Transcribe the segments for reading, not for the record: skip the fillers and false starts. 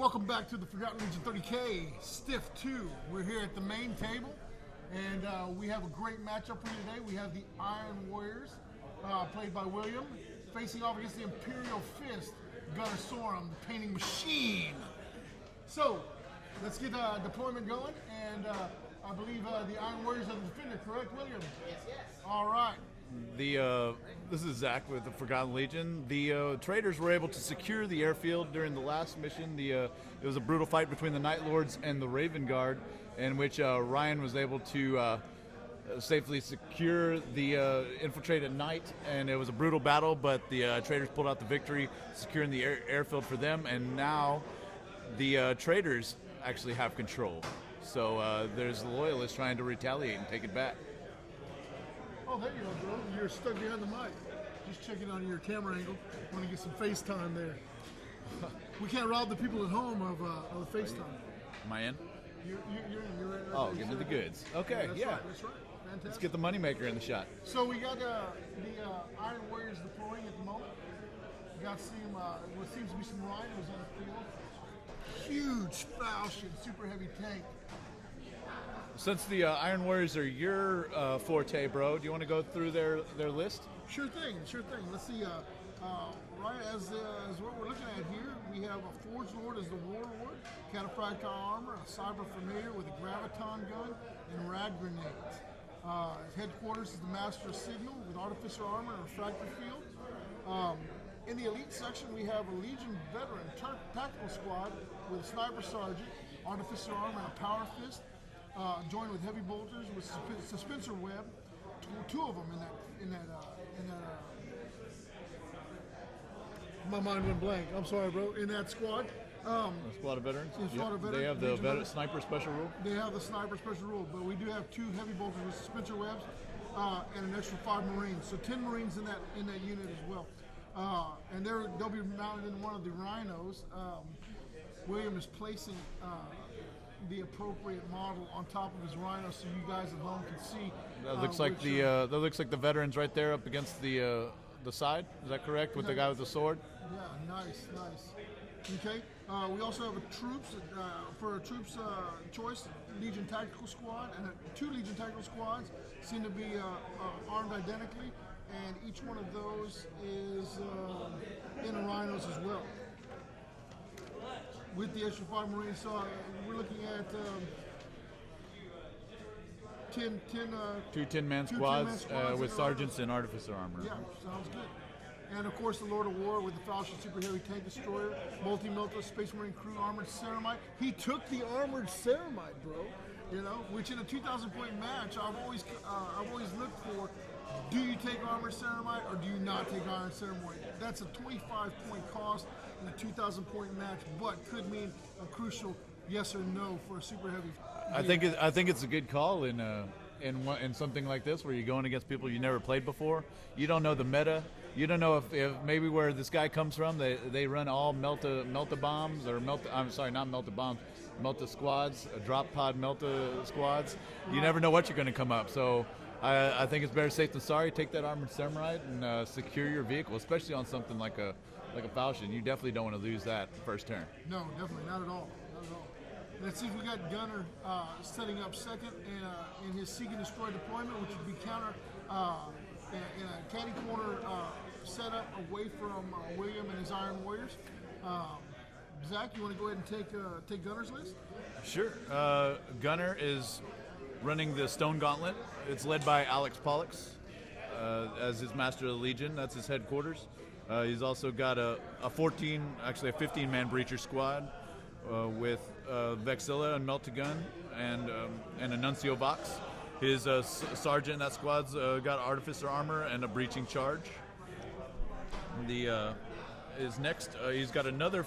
Welcome back to the Forgotten Legion 30K Stiff 2. We're here at the main table, and we have a great matchup for you today. We have the Iron Warriors, played by William, facing off against the Imperial Fist, Gunnar Sorum, the painting machine. So, let's get deployment going, and I believe the Iron Warriors are the defender, correct, William? Yes, yes. All right. This is Zach with the Forgotten Legion. The traders were able to secure the airfield during the last mission. It was a brutal fight between the Night Lords and the Raven Guard, in which Ryan was able to safely secure the infiltrate at night, and it was a brutal battle, but the traders pulled out the victory, securing the airfield for them, and now the traders actually have control. So there's the loyalists trying to retaliate and take it back. Oh, there you go, bro. You're stuck behind the mic. Just checking on your camera angle. Want to get some FaceTime there. We can't rob the people at home of FaceTime. Am I in? You're right. Oh, give me the goods. Okay, yeah. That's right. Fantastic. Let's get the moneymaker in the shot. So we got the Iron Warriors deploying at the moment. We got some, what seems to be some rhinos on the field. Huge falchion, super heavy tank. Since the Iron Warriors are your forte, bro, do you want to go through their list? Sure thing. Let's see. Right as what we're looking at here, we have a Forge Lord as the Warlord, Cataphracta armor, a Cyber Familiar with a Graviton gun, and Rad grenades. His headquarters is the Master Signal with Artificer armor and Refractor field. In the elite section, we have a Legion veteran tactical squad with a Sniper Sergeant, Artificer armor, and a Power Fist. Joined with heavy bolters with suspensor web, two of them in that. My mind went blank. I'm sorry, bro. In that squad. A squad of veterans. Squad of veterans. They have the sniper special rule. They have the sniper special rule, but we do have two heavy bolters with suspensor webs and an extra 5 Marines. So 10 Marines in that unit as well. And they'll be mounted in one of the rhinos. William is placing the appropriate model on top of his rhino, so you guys at home can see. That looks like that looks like the veterans right there up against the side. Is that correct? With the guy with the sword. Yeah, nice. Okay. We also have a troops for a troops choice Legion Tactical Squad, and 2 Legion Tactical Squads seem to be armed identically, and each one of those is in rhinos as well. With the extra 5 Marines, so we're looking at 2 10-man squads with sergeants and artificer armor. Yeah, sounds good. And of course, the Lord of War with the Falchion Super Heavy Tank Destroyer, Multi-Melta Space Marine Crew Armored Ceramite. He took the Armored Ceramite, bro. You know, which in a 2,000-point match, I've always looked for. Do you take Armored Ceramite or do you not take Armored Ceramite? That's a 25-point cost in a 2,000-point match, but could mean a crucial yes or no for a super heavy. I think it's a good call in something like this where you're going against people you never played before. You don't know the meta. You don't know if maybe where this guy comes from. They run all melta bombs or melta squads, drop pod melta squads. You never know what you're going to come up. So I think it's better safe than sorry. Take that Armored Samurai and secure your vehicle, especially on something like a Falchion. You definitely don't want to lose that first turn. No, definitely not at all. Let's see if we got Gunnar setting up second in his Seek and Destroy deployment, which would be counter in a caddy corner setup away from William and his Iron Warriors. Zach, you want to go ahead and take Gunnar's list? Sure. Gunnar is running the Stone Gauntlet. It's led by Alex Pollux as his Master of the Legion. That's his headquarters. He's also got a 15-man breacher squad with Vexilla and Meltagun and a Nuncio Vox. His sergeant in that squad's got artificer armor and a breaching charge. Is next. He's got another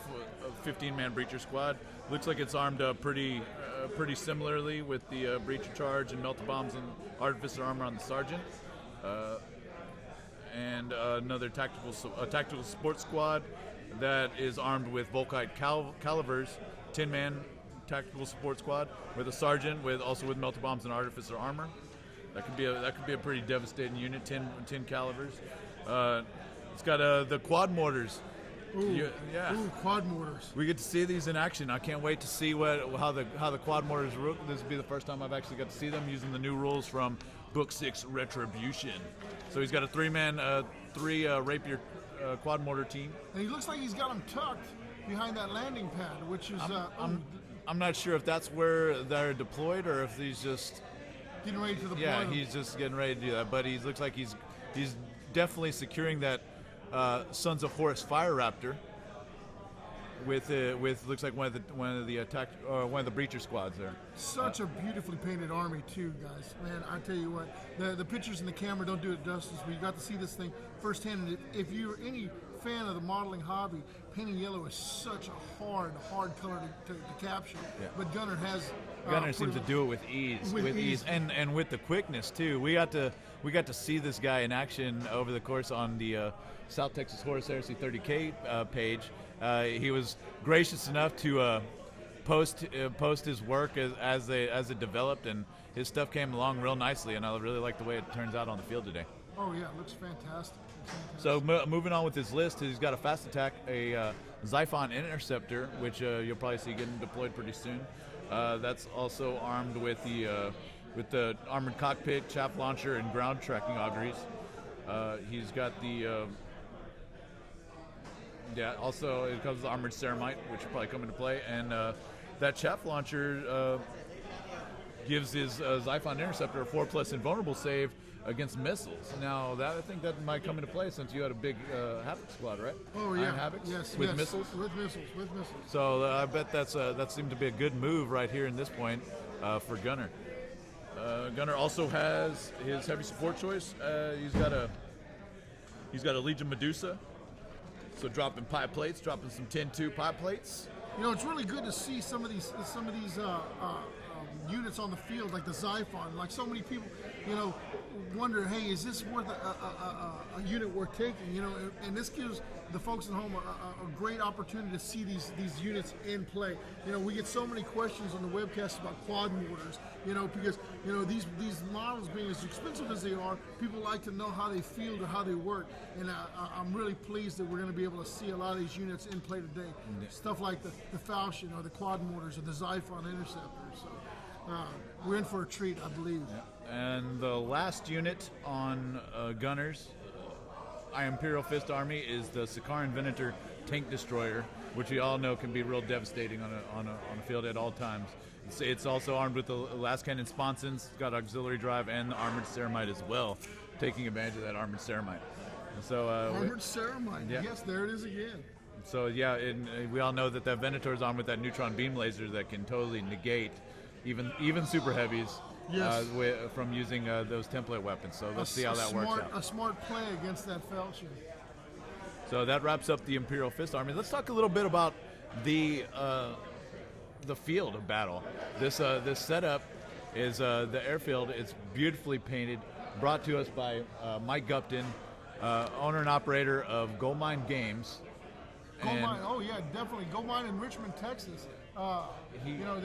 15-man breacher squad. Looks like it's armed pretty similarly with the breacher charge and melta bombs and artificer armor on the sergeant. And another tactical support squad that is armed with Volkite calibers, 10-man tactical support squad with a sergeant with melta bombs and artificer armor. That could be a pretty devastating unit. 10 calibers. It's got the quad mortars Ooh, yeah. Ooh, quad mortars. We get to see these in action. I can't wait to see how the quad mortars work. This will be the first time I've actually got to see them using the new rules from Book 6 Retribution. So he's got a three rapier quad mortar team. And he looks like he's got them tucked behind that landing pad, which is. I'm not sure if that's where they're deployed or if he's just getting ready to deploy. Yeah, he's just getting ready to do that. But he looks like he's definitely securing that Sons of Horus Fire Raptor with looks like one of the breacher squads there. Such a beautifully painted army too, guys. Man, I tell you what, the pictures in the camera don't do it justice. We got to see this thing firsthand. And if you're any fan of the modeling hobby, painting yellow is such a hard color to capture. Yeah. But Gunnar seems to do it with ease, and with the quickness too. We got to see this guy in action over the course on the South Texas Horse Heresy 30K page. He was gracious enough to post his work as it developed, and his stuff came along real nicely. And I really like the way it turns out on the field today. Oh yeah, it looks fantastic. So moving on with his list, he's got a fast attack, a Xiphon Interceptor, which you'll probably see getting deployed pretty soon. That's also armed with the armored cockpit, chaff launcher, and ground tracking auguries. He's got the also it comes with the armored ceramite, which will probably come into play, and that chaff launcher gives his Xiphon Interceptor a 4+ invulnerable save against missiles. Now I think that might come into play since you had a big Havoc squad, right? Oh yeah, Iron Havocs? Yes, with missiles. With missiles. So I bet that seemed to be a good move right here in this point for Gunnar. Gunnar also has his heavy support choice. He's got a Legion Medusa. So dropping pipe plates, dropping some 10-2 pipe plates. You know, it's really good to see some of these units on the field, like the Xiphon. Like so many people, you know, wonder, hey, is this worth a unit worth taking? You know, and this gives the folks at home a great opportunity to see these units in play. You know, we get so many questions on the webcast about quad mortars. You know, because you know these models being as expensive as they are, people like to know how they feel or how they work. And I'm really pleased that we're going to be able to see a lot of these units in play today. Yeah. Stuff like the Falchion or the quad mortars or the Xiphon Interceptors. So we're in for a treat, I believe. Yeah. And the last unit on Gunnar's Imperial Fist Army is the Sakaran Venator Tank Destroyer, which we all know can be real devastating on a field at all times. It's also armed with the last cannon sponsons, got auxiliary drive, and the armored ceramite as well, taking advantage of that armored ceramite. And so armored ceramite, yeah. Yes, there it is again. So yeah, we all know that Venator is armed with that neutron beam laser that can totally negate even super heavies. Yes. From using those template weapons. So let's see how that works out. A smart play against that Falchion. So that wraps up the Imperial Fist Army. Let's talk a little bit about the field of battle. This setup is the Airfield. It's beautifully painted, brought to us by Mike Gupton, owner and operator of GOLDMINE Games. GOLDMINE, oh yeah, definitely. GOLDMINE in Richmond, Texas. You know,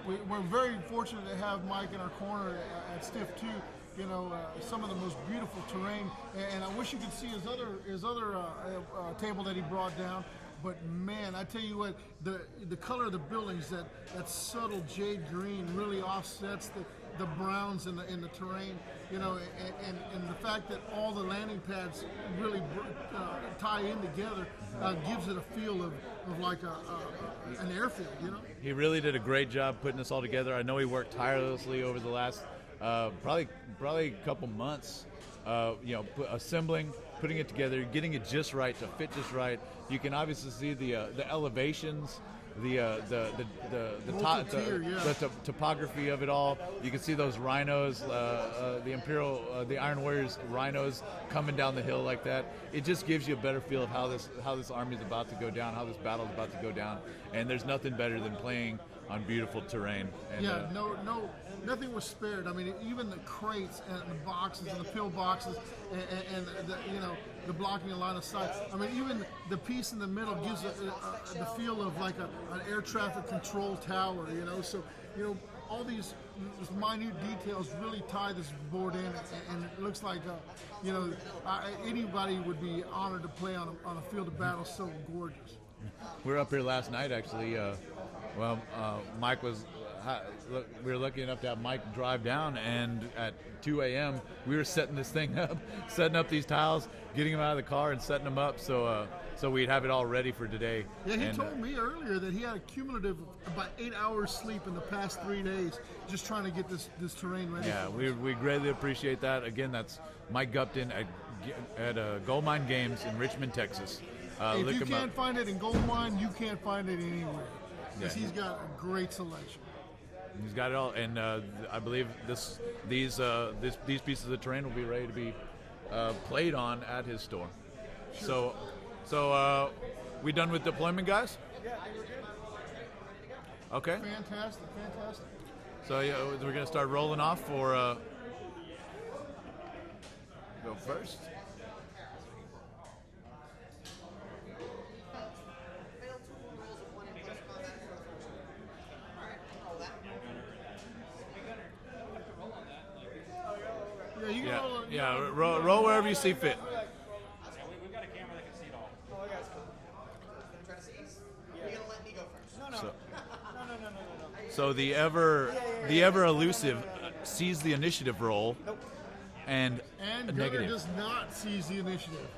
we're very fortunate to have Mike in our corner at Stiff 2. You know, some of the most beautiful terrain, and I wish you could see his other table that he brought down. But man, I tell you what, the color of the buildings, that subtle jade green really offsets the browns in the terrain. You know, and the fact that all the landing pads really tie in together gives it a feel of like an airfield. You know, he really did a great job putting this all together. I know he worked tirelessly over the last probably a couple months. You know, assembling, putting it together, getting it just right to fit just right. You can obviously see the elevations, the topography of it all. You can see those rhinos, the Iron Warriors rhinos coming down the hill like that. It just gives you a better feel of how this army is about to go down, how this battle is about to go down. And there's nothing better than playing on beautiful terrain. And, nothing was spared. I mean, even the crates and the boxes and the pill boxes and the blocking a line of sight. I mean, even the piece in the middle gives the feel of like an air traffic control tower. You know, so you know, all these minute details really tie this board in, and it looks like anybody would be honored to play on a field of battle so gorgeous. We were up here last night, actually. Mike was. We were lucky enough to have Mike drive down, and at 2 a.m. we were setting this thing up, setting up these tiles, getting them out of the car, and setting them up so we'd have it all ready for today. Yeah, he told me earlier that he had a cumulative about 8 hours sleep in the past 3 days just trying to get this terrain ready. Yeah, we greatly appreciate that. Again, that's Mike Gupton at GOLDMINE Games in Richmond, Texas. If you can't find it in GOLDMINE, you can't find it anywhere, because he's got a great selection. He's got it all, and I believe these pieces of terrain will be ready to be played on at his store. Sure. So we done with deployment, guys? Yeah, I think we're good. Okay. Fantastic. So we're gonna start rolling off for go first. Yeah, roll wherever you see fit. We've got a camera that can see it all. Oh, I got it. Try to see? You're gonna let me go first? No. So the ever elusive sees the initiative roll, and a Gunner negative. does not seize the initiative.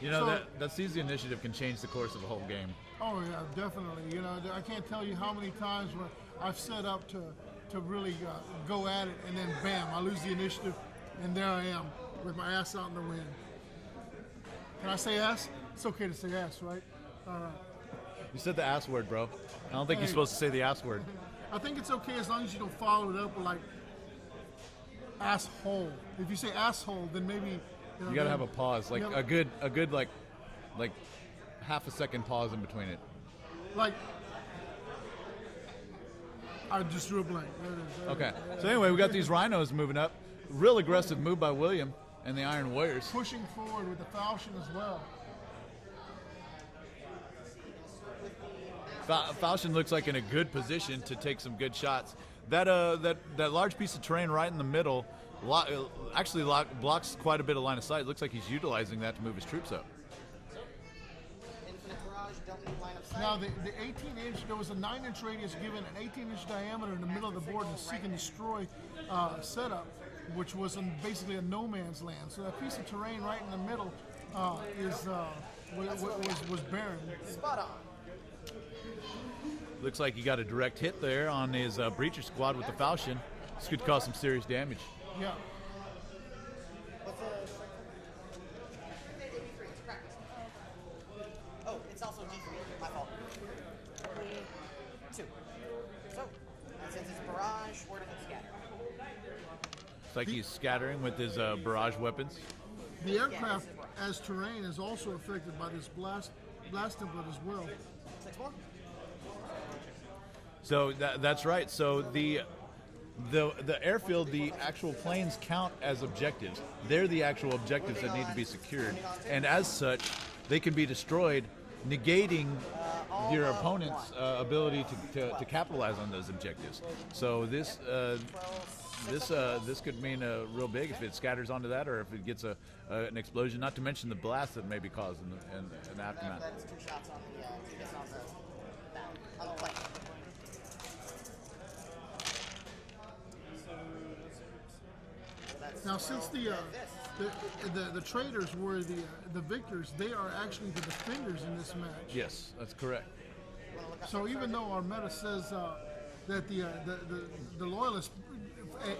You know, that seize the initiative can change the course of a whole game. Oh yeah, definitely. You know, I can't tell you how many times where I've set up to really go at it, and then bam, I lose the initiative, and there I am with my ass out in the wind. Can I say ass? It's okay to say ass, right? All right. You said the ass word, bro. I don't think you're supposed to say the ass word. I think it's okay as long as you don't follow it up with like asshole. If you say asshole, then maybe You gotta have a pause, like Yep. a good like half a second pause in between it. like. I just drew a blank. There it is. There it Okay. is. So anyway, we got these rhinos moving up. Real aggressive move by William and the Iron Warriors. Pushing forward with the falchion as well. Falchion looks like in a good position to take some good shots. That large piece of terrain right in the middle blocks quite a bit of line of sight. It looks like he's utilizing that to move his troops up. Infinite barrage, don't need line of sight. Now, the 18-inch, there was a 9-inch radius given an 18-inch diameter in the middle of the board in the seek and destroy setup, which was basically a no man's land. So that piece of terrain right in the middle was barren. Spot on. Looks like he got a direct hit there on his breacher squad with the falchion. This could cause some serious damage. Yeah. What's the 83? It's practice. Oh, it's also D3. My fault. 2. So, since it's barrage, where does it scatter? It's like he's scattering with his barrage weapons. The aircraft as terrain is also affected by this blast template as well. 6 more? So that's right. So the airfield, the actual planes count as objectives. They're the actual objectives that need to be secured, and as such, they can be destroyed, negating your opponent's ability to capitalize on those objectives. So this could mean real big if it scatters onto that, or if it gets an explosion. Not to mention the blast that may be caused in the aftermath. That is 2 shots on the plane. Now, since the traders were the victors, they are actually the defenders in this match. Yes, that's correct. So even though our meta says that the loyalists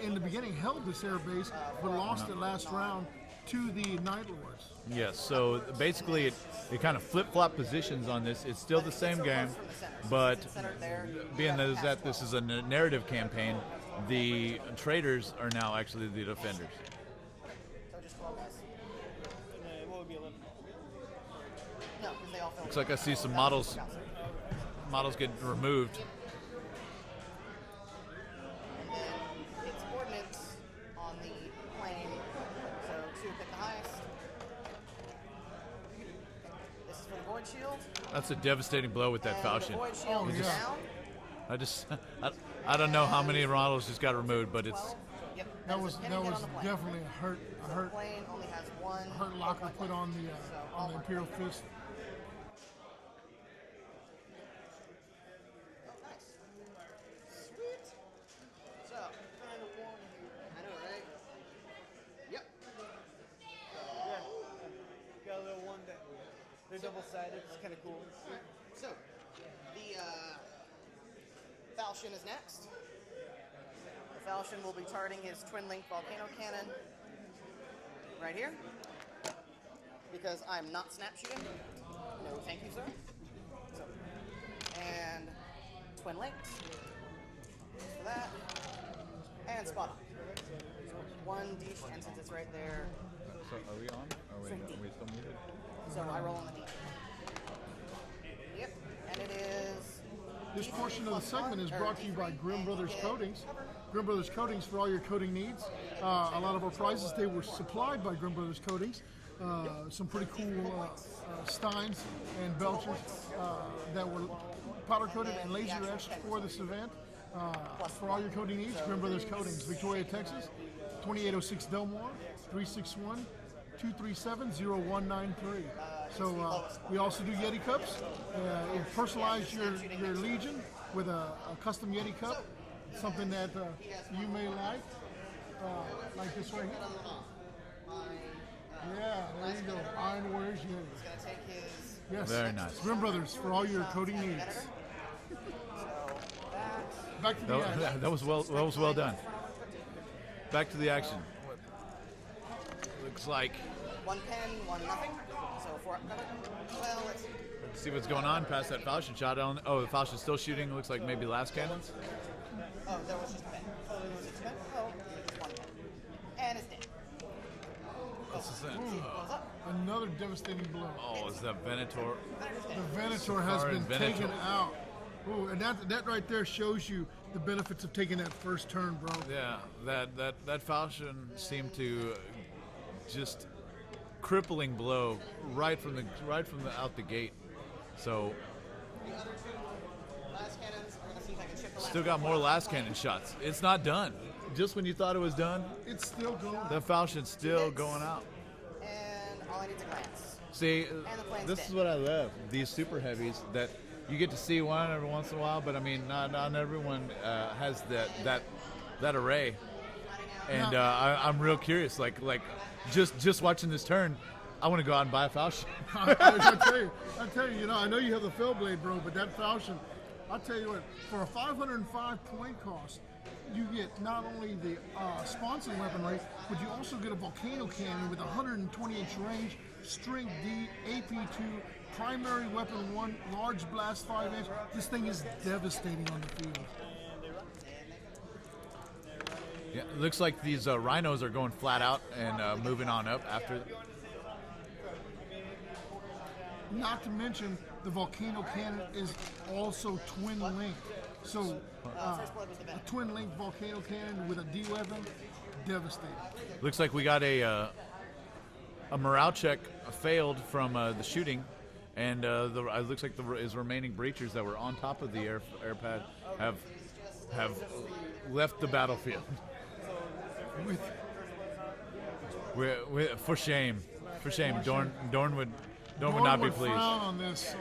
in the beginning held this air base, but lost it last round to the Night Lords. Yes, so basically it kind of flip-flop positions on this. It's still the same game, but being that this is a narrative campaign, the traders are now actually the defenders. So just 12 guys. What would be 11? No, because they all fell. Looks like I see some models getting removed. And then its coordinates on the plane. So 2 pick the highest. This is for the void shield. That's a devastating blow with that And falchion. The void shield is yeah. down. I don't know how many models just got removed, but it's Yep. That is was a pin and get on the plane. definitely a hurt The plane only has one locker plane. put on So, the all one Imperial plane. Fist. Oh, nice. Sweet. So, trying to warn you. I know, right? Yep. Got a little one that they're double-sided. It's kind of cool. So, the Falchion is next. The Falchion will be targeting his twin-link volcano cannon right here. Because I'm not snap shooting. No, thank you, sir. So, and twin links. For that. And spot on. So 1D, and since it's right there, So are we on? Are we still muted? so I roll on the D. Yep, and it is. This D3 portion of the plus segment one, is or brought to you by D3, Grim and Brothers you get Coatings. cover. Grim Brothers Coatings for all your coating needs. A lot of our prizes, they were supplied by Grim Brothers Coatings. Some pretty cool Steins and Belchers that were powder coated and laser etched for this event. For all your coating needs, Grim Brothers Coatings, Victoria, Texas, 2806 Delmore, 361-237-0193. So we also do Yeti cups. You personalize your Legion with a custom Yeti cup, something that you may like this right here. Yeah, there you go. Iron Warriors Yeti. He's gonna take his. Yes. Very nice. Grim Brothers for all your coating needs. So that. Back to the action. That was well done. Back to the action. Looks like. One pen, one nothing. So 4 up cover. Well, let's see. Let's see what's going on past that Falchion shot. The Falchion's still shooting. Looks like maybe last cannons. Oh, there was just a pen. Oh, there was just a pen. Oh, it's one pen. And it's dead. This is it. Goes up. Another devastating blow. Oh, is that Venator? Venator's dead. The Venator has Sorry, been Venator. taken out. Ooh, and that right there shows you the benefits of taking that first turn, bro. Yeah, that Falchion seemed to just crippling blow right from the out the gate. So The other two last cannons are gonna see if I can ship the last still got one. more last cannon shots. It's not done. Just when you thought it was done, It's still going. that Falchion's still going out. And all I need is a glance. See, the plane's this dead. is what I love. These super heavies that you get to see one every once in a while, but I mean, not everyone has that array. And I'm real curious. Like just watching this turn, I want to go out and buy a Falchion. I tell you, I know you have the Fellblade, bro, but that Falchion, I'll tell you what, for a 505 point cost, you get not only the sponsored weaponry, but you also get a volcano cannon with 120-inch range, strength D, AP2, primary weapon 1, large blast 5-inch. This thing is devastating on the field. Yeah, it looks like these rhinos are going flat out and moving on up after. Not to mention, the volcano cannon is also twin linked. So, First blood was the a Venator. twin linked volcano cannon with a D weapon, devastating. Looks like we got a morale check failed from the shooting, and it looks like his remaining breachers that were on top of the air pad have left the battlefield. For shame, Dorn would not be pleased. Frown on this.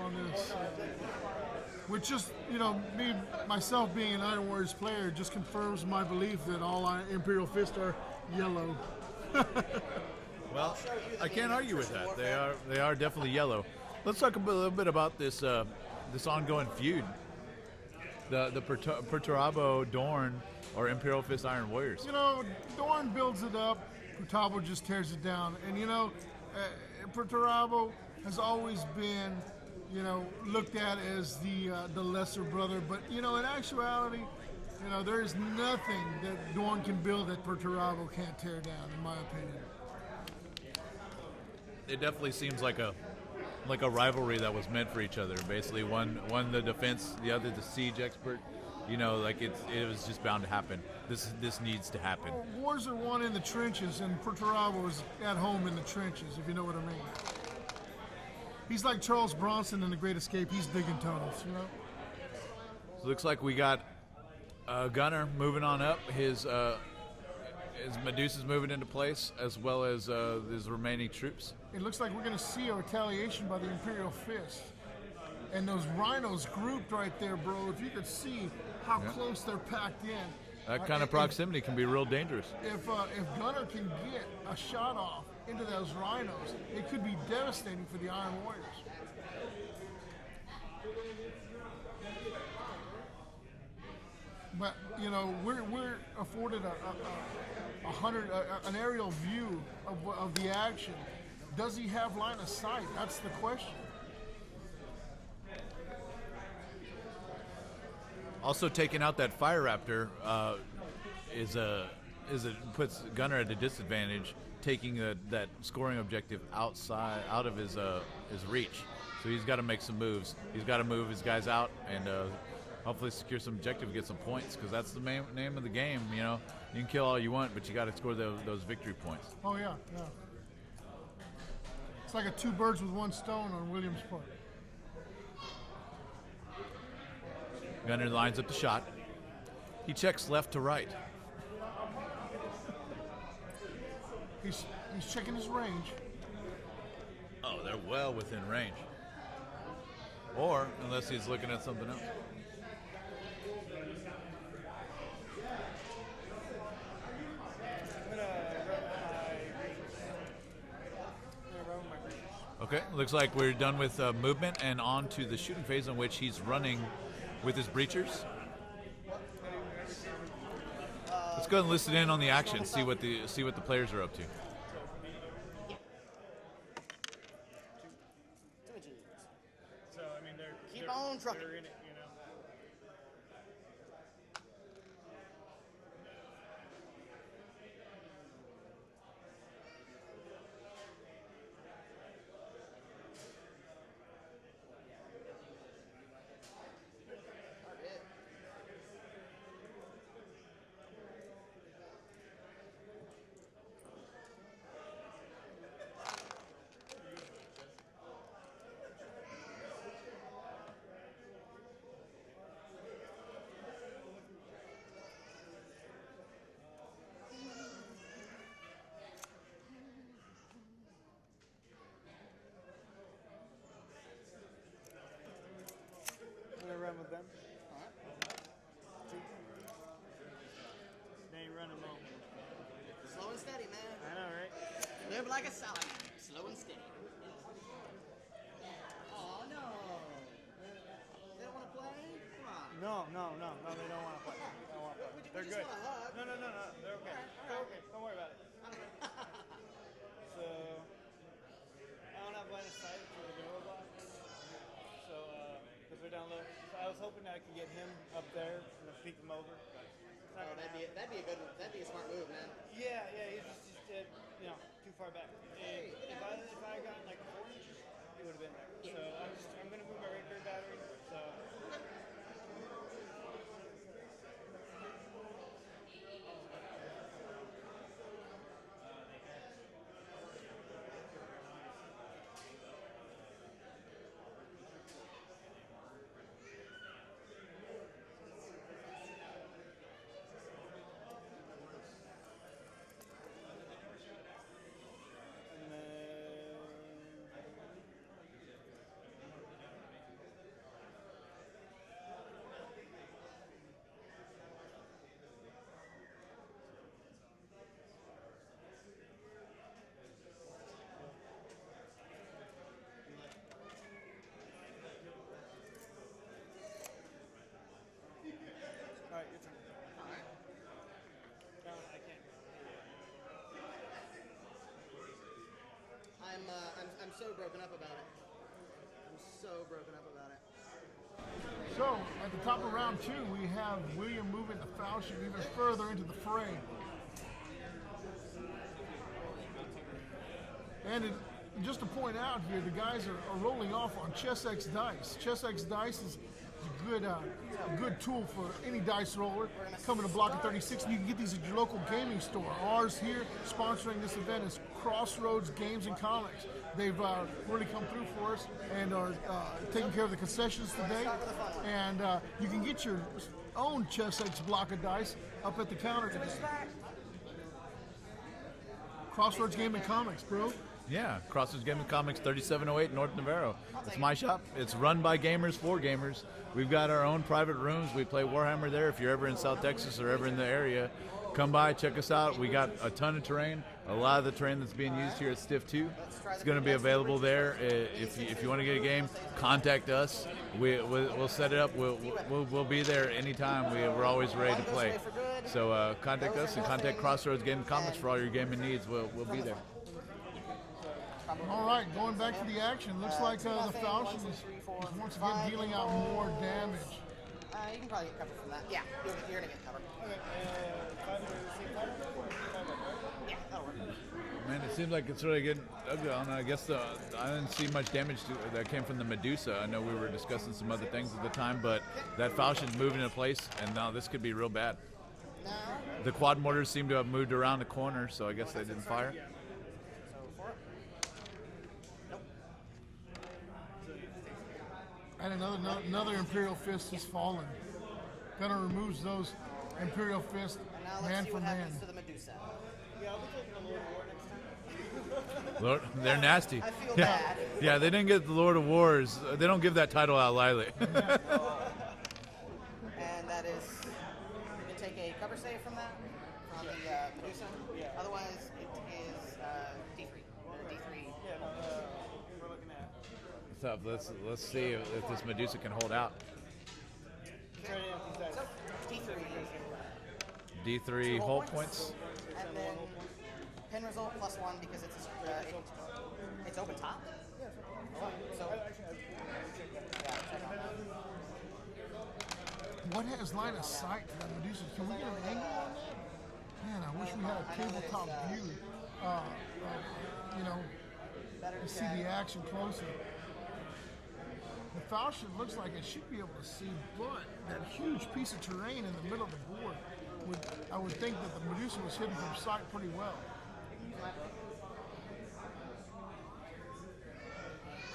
Which just, myself being an Iron Warriors player just confirms my belief that all Imperial Fist are yellow. Well, I can't argue with that. They are definitely yellow. Let's talk a little bit about this ongoing feud. The Perturabo Dorn or Imperial Fist Iron Warriors. Dorn builds it up, Perturabo just tears it down. And Perturabo has always been, looked at as the lesser brother. But in actuality, there is nothing that Dorn can build that Perturabo can't tear down, in my opinion. It definitely seems like a rivalry that was meant for each other. Basically, one the defense, the other the siege expert. It was just bound to happen. This needs to happen. Well, wars are won in the trenches, and Perturabo is at home in the trenches, if you know what I mean. He's like Charles Bronson in The Great Escape. He's big in tunnels, So it looks like we got Gunner moving on up. His Medusa's moving into place, as well as his remaining troops. It looks like we're going to see a retaliation by the Imperial Fist. And those rhinos grouped right there, bro. If you could see how close they're packed in. That kind of proximity can be real dangerous. If Gunner can get a shot off into those rhinos, it could be devastating for the Iron Warriors. But you know, we're afforded an aerial view of the action. Does he have line of sight? That's the question. Also, taking out that Fire Raptor puts Gunner at a disadvantage, taking that scoring objective out of his reach. So he's got to make some moves. He's got to move his guys out and hopefully secure some objective, get some points, because that's the name of the game. You know, you can kill all you want, but you got to score those victory points. Oh yeah. It's like a two birds with one stone on Williams' part. Gunner lines up the shot. He checks left to right. He's checking his range. Oh, they're well within range. Or, unless he's looking at something else. Okay, looks like we're done with movement and on to the shooting phase in which he's running with his breachers. Let's go ahead and listen in on the action, see what the players are up to. So I mean, Keep on trucking. they're in it, you know. Run with them. Alright. Now you run them home. Slow and steady, man. I know, right? Live like a salamander. Slow and steady. Oh no. They don't want to play? Come on. No, they don't want to play. They're just good. want a hug. No, they're okay. They're okay. Don't worry about it. So, I don't have line of sight for the Gorilla Box. So, because they're down low. So I was hoping I could get him up there and then peek him over. Oh, that'd be a good one. That'd be a smart move, man. Yeah, he's just too far back. Hey, If I had gotten like 4 inches, he would have been there. Yeah. So I'm gonna move my record battery. So. Alright, your turn. Alright. No, I can't. I'm so broken up about it. I'm so broken up about it. So, at the top of round 2, we have William moving the Falchion even further into the fray. And just to point out here, the guys are rolling off on Chess X Dice. Chess X Dice a good tool for any dice roller. Come in a block of 36, and you can get these at your local gaming store. Ours here, sponsoring this event, is Crossroads Games and Comics. They've really come through for us and are taking care of the concessions today. And you can get your own Chess X block of dice up at the counter today. Crossroads Game and Comics, bro. Yeah, Crossroads Game and Comics, 3708 North Navarro. It's my shop. It's run by gamers for gamers. We've got our own private rooms. We play Warhammer there. If you're ever in South Texas or ever in the area, come by, check us out. We got a ton of terrain. A lot of the terrain that's being used here at Stiff 2. It's going to be available there. If you want to get a game, contact us. We'll set it up. We'll be there anytime. We're always ready to play. So contact us and contact Crossroads Game and Comics for all your gaming needs. We'll be there. All right, going back to the action. Looks like the Falchion is once again dealing out more damage. You can probably get covered from that. Yeah, you're going to get covered. Yeah, that'll work. Man, it seems like it's really getting ugly. I guess I didn't see much damage that came from the Medusa. I know we were discussing some other things at the time, but that Falchion's moving into place, and now this could be real bad. No. The quad mortars seem to have moved around the corner, so I guess they didn't fire. And another Imperial Fist has fallen. Gunner removes those Imperial Fists man for man. To the Medusa. Yeah, I'll be taking a Lord of War next time. Lord, they're nasty. I feel bad. Yeah, they didn't get the Lord of Wars. They don't give that title out lightly. And that is, you can take a cover save from that, from the Medusa. Yeah. Otherwise, it is D3. D3. Yeah, we're looking at. So let's see if this Medusa can hold out. Try to empty dice. So, D3. D3 hold points. And then pin result +1 because it's open top. So, yeah, check on that. What has line of sight to that Medusa? Can we get an angle on that? Man, I wish we had a tabletop view. To see the action closer. The Falchion looks like it should be able to see, but that huge piece of terrain in the middle of the board, I would think that the Medusa was hidden from sight pretty well.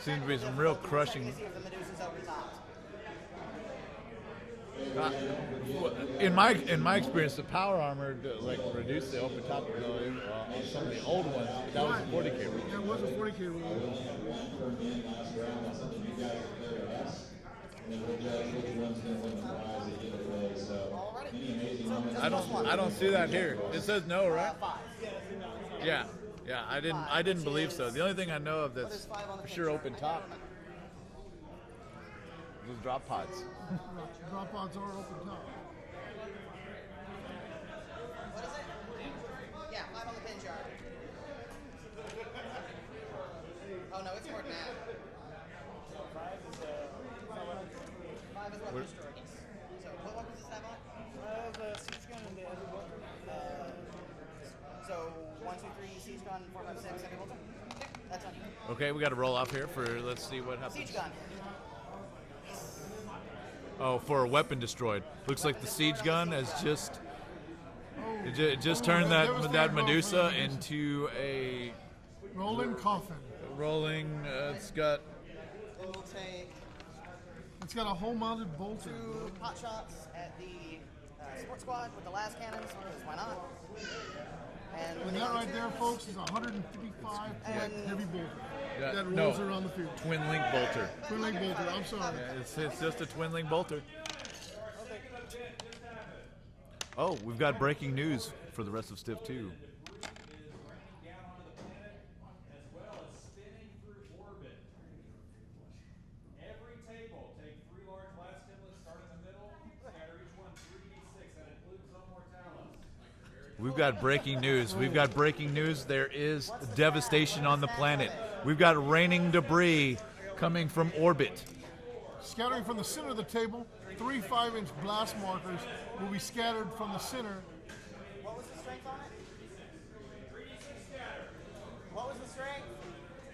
Seems to be some real crushing. In my experience, the power armor reduced the open top ability on some of the old ones. That was a 40K rule. That was a 40K rule. I don't see that here. It says no, right? Yeah. I didn't believe so. The only thing I know of that's for sure open top. Those drop pods. Drop pods are open top. What is it? Yeah, 5 on the pin jar. Oh no, it's more than that. 5 is weapon destroyed. Yes. So what weapons does that have on? The siege gun and the heavy bolter. So 1, 2, 3, siege gun, 4, 5, 6, heavy bolter. Okay, that's on you. Okay, we got to roll off here for let's see what happens. Siege gun. Oh, for a weapon destroyed. Looks like the siege gun has just turned that Medusa into a rolling coffin. Rolling. It's got. Then we'll take. It's got a hole mounted bolter. 2 pot shots at the support squad with the last cannons, because why not? And that right there, folks, is 155 heavy bolter. That rolls around the field. Twin link bolter. Twin link bolter, I'm sorry. Yeah, it's just a twin link bolter. Oh, we've got breaking news for the rest of Stiff 2. We've got breaking news. We've got breaking news. There is devastation on the planet. We've got raining debris coming from orbit. Scattering from the center of the table, 3 5-inch blast markers will be scattered from the center. What was the strength on it? What was the strength?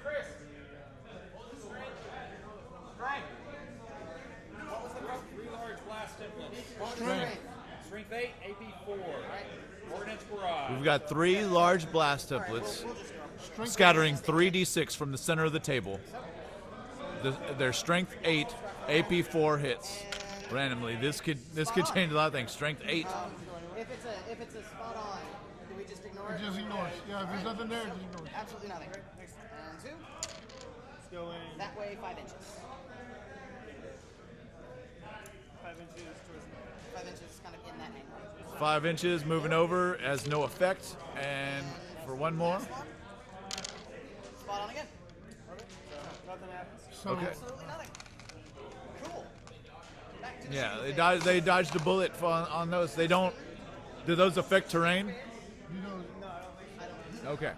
Chris. What was the strength? Frank. What was the growth templates. Strength. Strength 8, AP 4. Ordnance Barrage. We've got 3 large blast templates Strength. scattering 3d6 from the center of the table. Their strength 8, AP 4 hits randomly. This could change a lot of things. Strength 8. If it's a spot on, do we just ignore it? Just ignore it. Yeah, if there's nothing there, just ignore it. Absolutely nothing. And 2. Let's go in That way, 5 inches. 5 inches towards the 5 inches, kind of in that angle. 5 inches moving over has no effect. And for one more. Spot on again. nothing happens. So, Okay. Absolutely nothing. Cool. Back to the Yeah, shooting phase. they dodged a bullet on those. They don't. Do those affect terrain? you know, No, I don't think so. Okay. At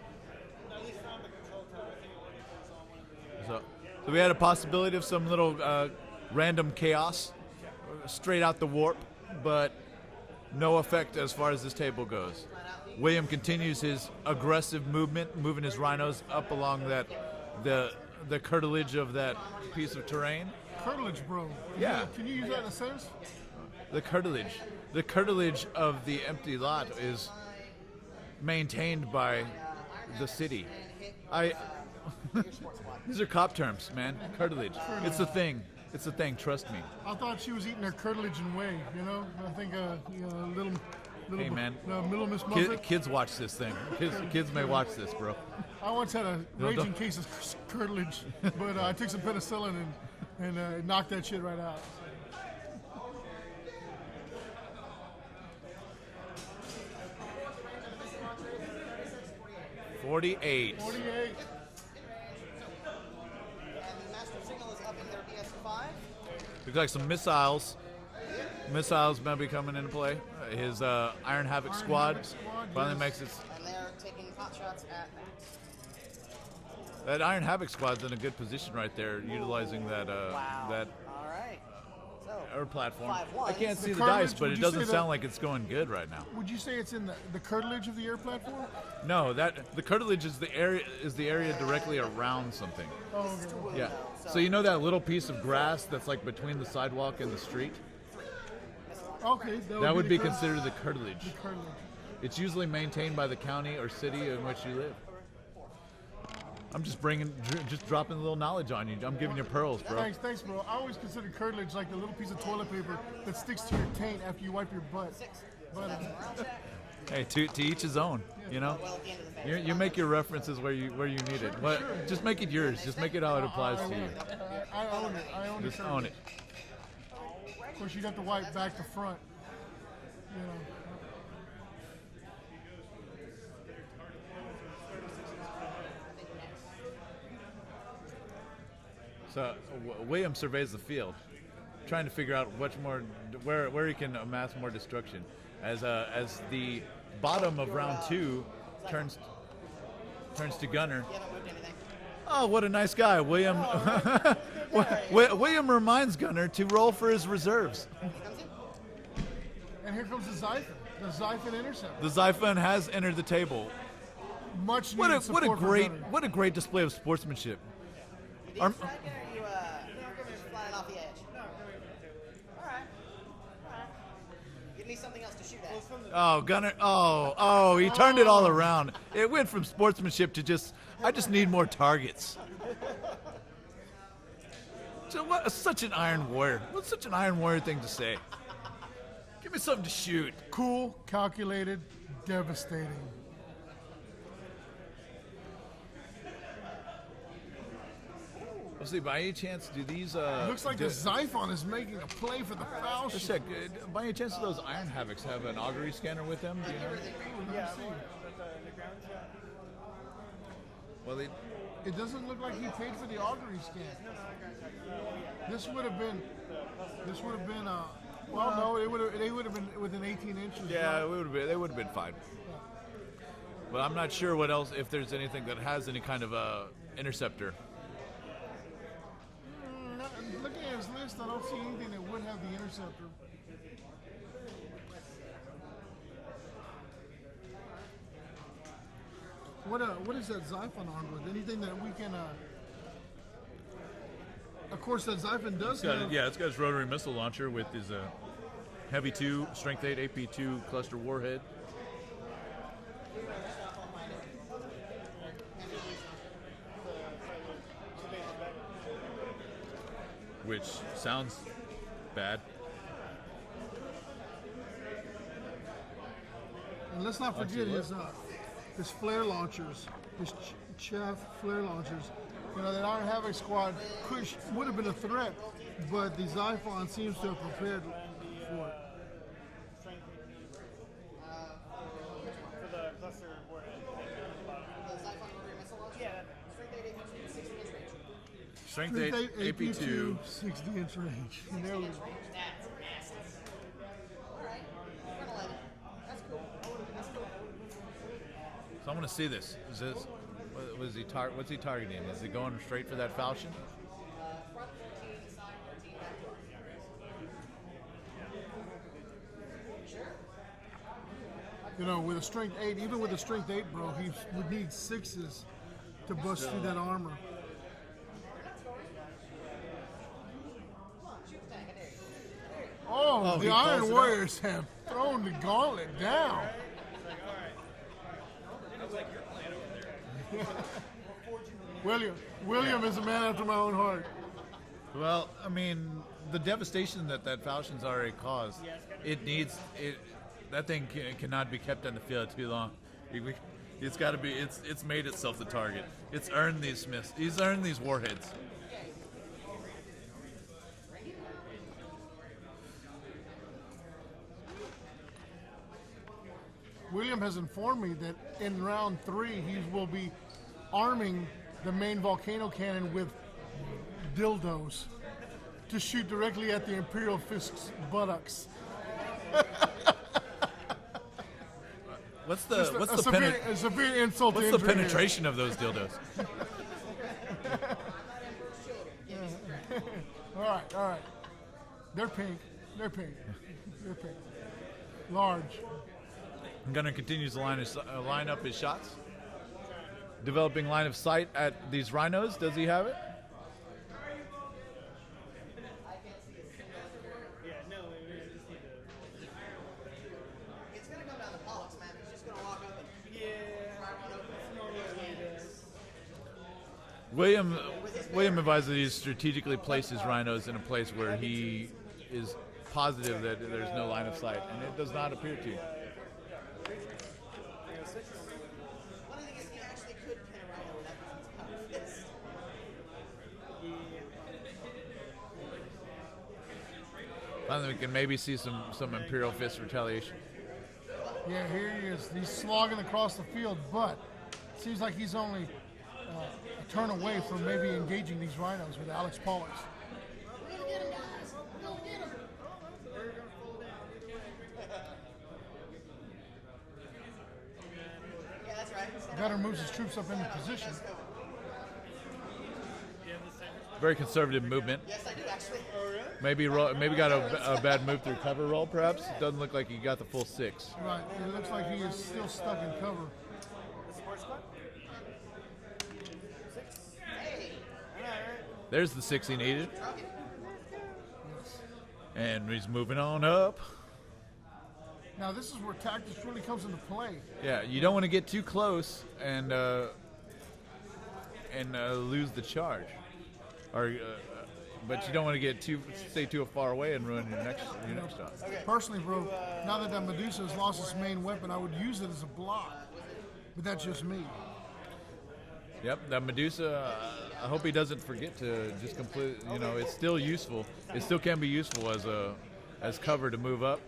least on the control tower, I think it only goes on one of the So we had a possibility of some little random chaos straight out the warp, but no effect as far as this table goes. William continues his aggressive movement, moving his rhinos up along that the curtilage of that piece of terrain. curtilage, bro. Yeah. Can you use that in a sentence? The curtilage of the empty lot is maintained by the city. These are cop terms, man. Curtilage. It's a thing. It's a thing. Trust me. I thought she was eating her curtilage and whey, you know? I think little Hey, man. Little Miss Muffet. Kids watch this thing. Kids may watch this, bro. I once had a No, raging don't- case of curtilage, but I took some penicillin and it knocked that shit right out. 48. 48. And the master signal is up in their BS5. Looks like some missiles. Missiles may be coming into play. His Iron Havoc squad Havoc squad, finally yes. makes its. And they're taking pot shots at that. That Iron Havoc squad's in a good position right there, utilizing that Wow. that All right. So, air platform. 5-1. I can't see the curtilage, dice, but would it you doesn't say sound that- like it's going good right now. Would you say it's in the curtilage of the air platform? No, that the curtilage is the area directly around something. Oh, okay. Yeah. So you know that little piece of grass that's like between the sidewalk and the street? Okay. That would be the considered the curtilage. curtilage. It's usually maintained by the county or city in which you live. I'm just dropping a little knowledge on you. I'm giving you pearls, bro. Thanks, bro. I always consider curtilage like the little piece of toilet paper that sticks to your taint after you wipe your butt. But Hey, to each his own. You know, well, at the end of the phase. you make your references where you need it. But just make it yours. Just make it how it applies to you. I own it. I own the Just own curtilage. it. Of course, you'd have to wipe back to front. You know. So William surveys the field, trying to figure out where he can amass more destruction. As the bottom of round 2 turns to Gunner. You haven't moved anything. Oh, what a nice guy, William. William reminds Gunner to roll for his reserves. Comes in. And here comes the Xiphon. The Xiphon intercept. The Xiphon has entered the table. Much What needed a support for Gunner. what a great display of sportsmanship. You Arm- strike or you flying off the edge? All right. Give me something else to shoot at. Oh, Gunner. Oh, he turned it all around. It went from sportsmanship to I just need more targets. So such an Iron Warrior. What's such an Iron Warrior thing to say? Give me something to shoot. Cool, calculated, devastating. Let's see, by any chance, do these... Looks like the Xiphon is making a play for the foul Let's shot. check. By any chance, do those Iron Havocs have an augury scanner with them? Do you know? Yeah, the ground, yeah. Well, they... It doesn't look like he paid for the augury scan. This would have been. Well, no, they would have been within 18 inches. Yeah, right? they would have been fine. But I'm not sure what else, if there's anything that has any kind of interceptor. Looking at his list, I don't see anything that would have the interceptor. What is that Xiphon armed with? Anything that we can? Of course, that Xiphon does have. It's got his rotary missile launcher with his Heavy 2, Strength 8, AP 2 cluster warhead. Which sounds bad. And let's not forget his flare launchers, his chaff flare launchers. You know, that Iron Havoc squad would have been a threat, but the Xiphon seems to have prepared for it. For the cluster warhead. The Xiphon rotary missile launcher? Yeah. Strength 8 AP 60 inch range. Strength 8, AP2. 60-inch range. And there we go. That's massive. Alright. Front 11. That's cool. That's cool. So I want to see this. Is this what's he targeting? Is he going straight for that falchion? Front 14, side 14, back 12. Sure. You know, with a strength 8, even with a strength 8, bro, he would need 6s to bust through that armor. Oh, the Iron Warriors have thrown the gauntlet down. William is a man after my own heart. Well, I mean, the devastation that falchion's already caused, that thing cannot be kept on the field too long. It's got to be. It's made itself the target. It's earned these miss. He's earned these warheads. William has informed me that in round 3 he will be arming the main volcano cannon with dildos to shoot directly at the Imperial Fist's buttocks. What's the severe insult to What's the injury penetration of those dildos? All right. They're pink. Large. Gunner continues to line up his shots. Developing line of sight at these rhinos. Does he have it? Yeah, no, we just need to. It's gonna come down to Pollux, man. He's just gonna walk up and try one open. William advised that he strategically placed his rhinos in a place where he is positive that there's no line of sight, and it does not appear to. Funny thing is, he actually could pin a rhino with that power fist. Finally, we can maybe see some Imperial Fist retaliation. Yeah, here he is. He's slogging across the field, but it seems like he's only a turn away from maybe engaging these rhinos with Alex Pollux. We're gonna get him, guys. We're gonna get him. Yeah, that's right. Gunner moves his troops up into position. Very conservative movement. Yes, I do actually. Maybe got a bad move through cover roll, perhaps. It doesn't look like he got the full 6. Right. It looks like he is still stuck in cover. The support squad? 6? Hey. There's the 6 he needed. And he's moving on up. Now this is where tactics really comes into play. Yeah, you don't want to get too close and lose the charge, but you don't want to get stay too far away and ruin your next shot. Personally, bro, now that Medusa has lost its main weapon, I would use it as a block. But that's just me. Yep, that Medusa. I hope he doesn't forget to just complete. It's still useful. It still can be useful as cover to move up,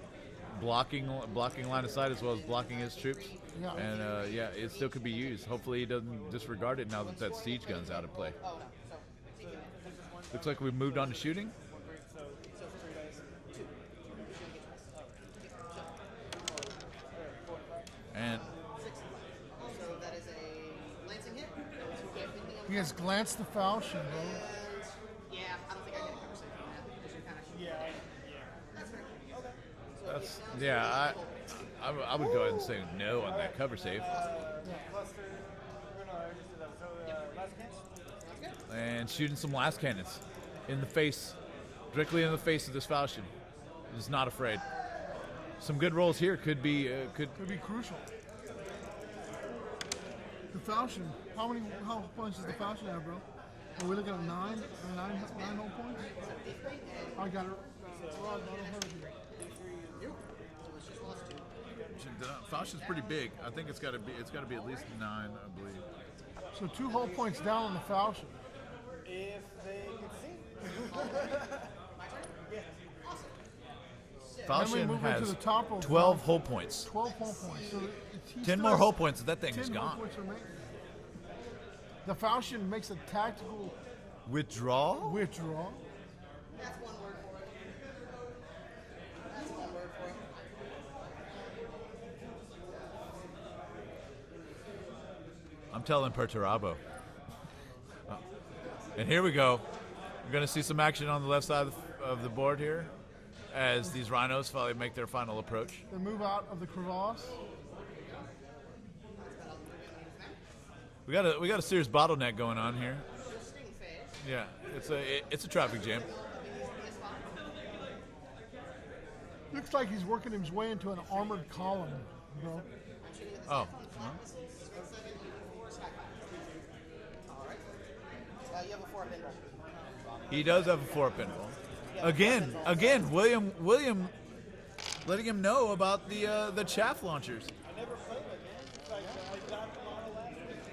blocking line of sight as well as blocking his troops. Yeah. And it still could be used. Hopefully he doesn't disregard it now that siege gun's out of play. Looks like we've moved on to shooting. And So that is a lancing hit. He has glanced the falchion, bro. Yeah, I don't think I get a cover save on that because you're kind of shooting. That's fair. Okay. that's I would go ahead and say no on that cover save. Cluster. No, I just did that. So, last chance? And shooting some last cannons in the face, directly in the face of this falchion. He's not afraid. some good rolls here could be Could be crucial. The falchion. How points does the falchion have, bro? Are we looking at nine whole points? I got it. Rod, I don't have it here. The falchion's pretty big. I think it's got to be at least 9, I believe. So 2 whole points down on the falchion. If they could see. Falchion move into has the top of 12 hull points. 12 whole points. So 10 more hull points, and that thing is 10 hull gone. points remaining. The falchion makes a tactical Withdrawal? withdrawal. That's one word for it. That's one word for it. I'm telling Perturabo. And here we go. We're going to see some action on the left side of the board here as these rhinos finally make their final approach. They move out of the crevasse. We got a serious bottleneck going on here. Yeah, it's a traffic jam. Looks like he's working his way into an armored column, bro. Oh. You have a 4 pinball. He does have a 4 pinball. Again, William letting him know about the chaff launchers. I never played it, man. It's like, I got them on the last.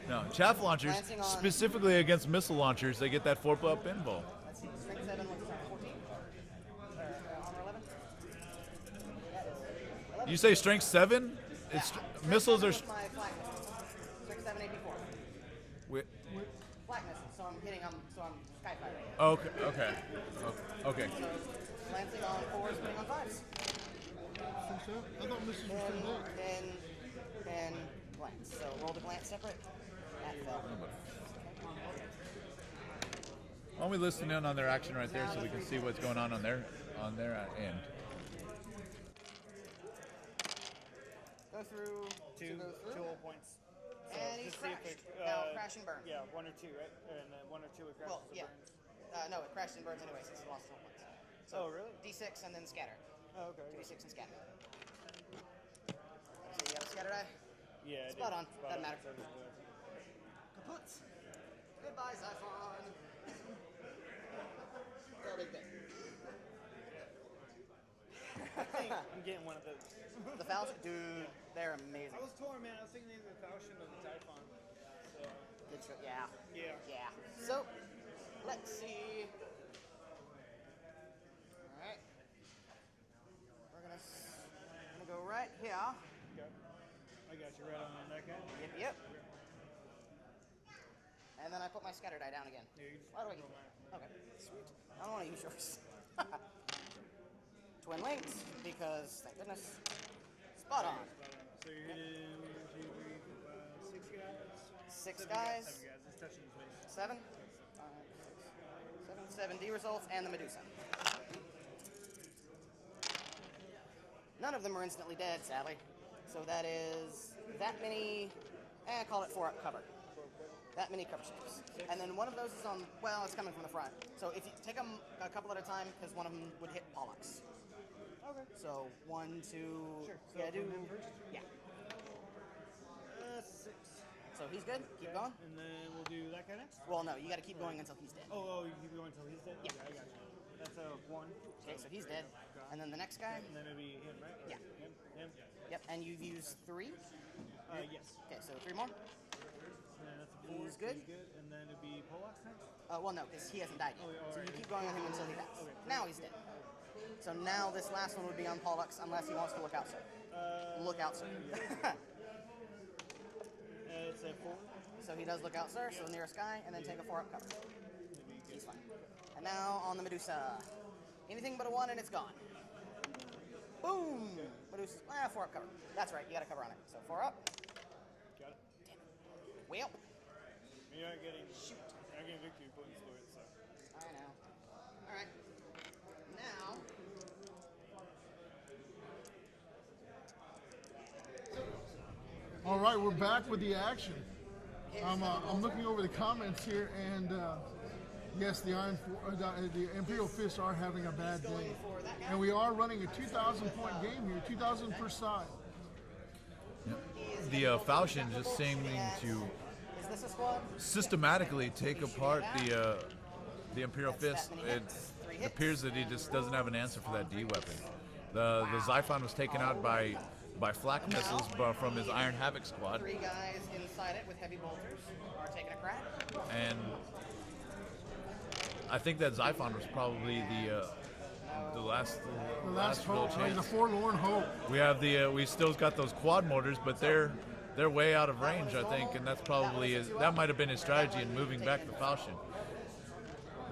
No, chaff launchers, Glancing on- specifically against missile launchers, they get that 4-up pinball. Let's see. Strength 7, what's that? 14? Armor 11? That is 11. You say strength 7? It's Strength missiles 7 are. with my flak missile. Strength 7, AP4. Flak missile, so I'm sky fighting. Okay. Lancing on 4s, putting on 5s. I thought Mrs. was still there. 10 glance. So roll the glance separate. That fell. Why don't we listen in on their action right there so we can see what's going on their end. Go through. Two Go through. whole points. So And he's just see if crashed. it, Now crash and burn. Yeah, 1 or 2, right? And then 1 or 2 would crash Well, or yeah. burns. No, it crashed and burns anyway since it lost 4 points. Oh, really? D6 and then scatter. Oh, okay. 2d6 and scatter. So you got a scatter die? Yeah. I Spot did. on. Doesn't matter. So just, Kaput. Goodbye, Zyphon. Real big thing. I'm getting one of those. The Falchion, dude, they're amazing. I was torn, man. I was thinking either the Falchion or the Typhon. So, Good show. Yeah. yeah. Yeah. So, let's see. All right. We're gonna go right here. Okay. I got you right on that guy. Yep. And then I put my scatter die down again. Yeah, you just Why do I keep Okay, sweet. I don't want to use yours. Twin links, because thank goodness. Spot on. So you're hitting 1, 2, 3, 4, 5, 6 guys. 6 7 guys. 7 guys. It's touching his face. 7. 7 D results and the Medusa. None of them are instantly dead, sadly. So that is that many. Call it 4-up cover. That many cover shapes. And then one of those is on, well, it's coming from the front. So if you take them a couple at a time, because one of them would hit Pollux. Okay. So 1, 2, Sure. So yeah, do, from him first? yeah. 6. So he's good, keep Okay. going. And then we'll do that guy next? Well, no, you gotta keep going until he's dead. Oh, you keep going until he's dead? Yeah. Okay, I got you. That's a 1. Okay, so he's dead. And then the next guy, And then it'll be him, right? Yeah. Him? yep, and you've used 3. Yes. Okay, so 3 more. And then that's a 4. He's good. He's good. And then it'll be Pollock's next? Well, no, because he hasn't died yet. Oh, So alright. you keep going on him until he dies. Okay. Now he's dead. So now this last one would be on Pollux, unless he wants to look out, sir. Look out, sir. It's a 4. So he does look out, sir, so the nearest guy, and then take a 4-up cover. He's fine. And now on the Medusa. Anything but a 1 and it's gone. Boom! Medusa, 4-up cover. That's right, you got a cover on it. So 4-up. Got it. Well, You're not getting victory points for it, so. I know. All right. Now, All right, we're back with the action. I'm looking over the comments here, and Yes, the Imperial Fists are having a bad day. And we are running a 2,000-point game here, 2,000 per side. The Falchion just seeming to systematically take apart the Imperial Fist. It appears that he just doesn't have an answer for that D weapon. The Xiphon was taken out by flak missiles from his Iron Havoc squad. 3 guys inside it with heavy bolters are taking a crack. And I think that Xiphon was probably the last real hope, chance. the forlorn hope. We have we still got those quad mortars, but they're way out of range, I think, and that's probably that might have been his strategy in moving back the Falchion.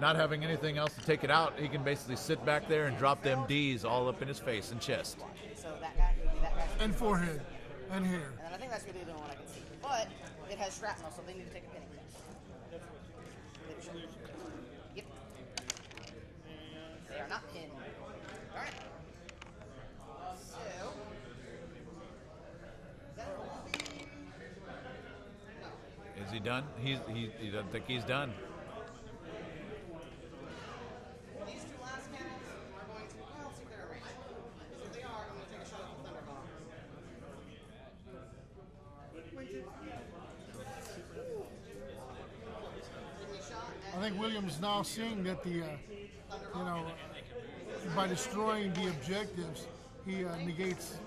Not having anything else to take it out, he can basically sit back there and drop them Ds all up in his face and chest. So that guy could be that guy. And forehead. And hair. And then I think that's really the one I can see. But it has shrapnel, so they need to take a pinning. Yep. They are not pinned. Alright. So. Is he done? He doesn't think he's done. These 2 last cannons are going to, well, see if they're arranged. Because if they are, I'm going to take a shot at the Thunderbomb. I think Williams now seeing that by destroying the objectives, he negates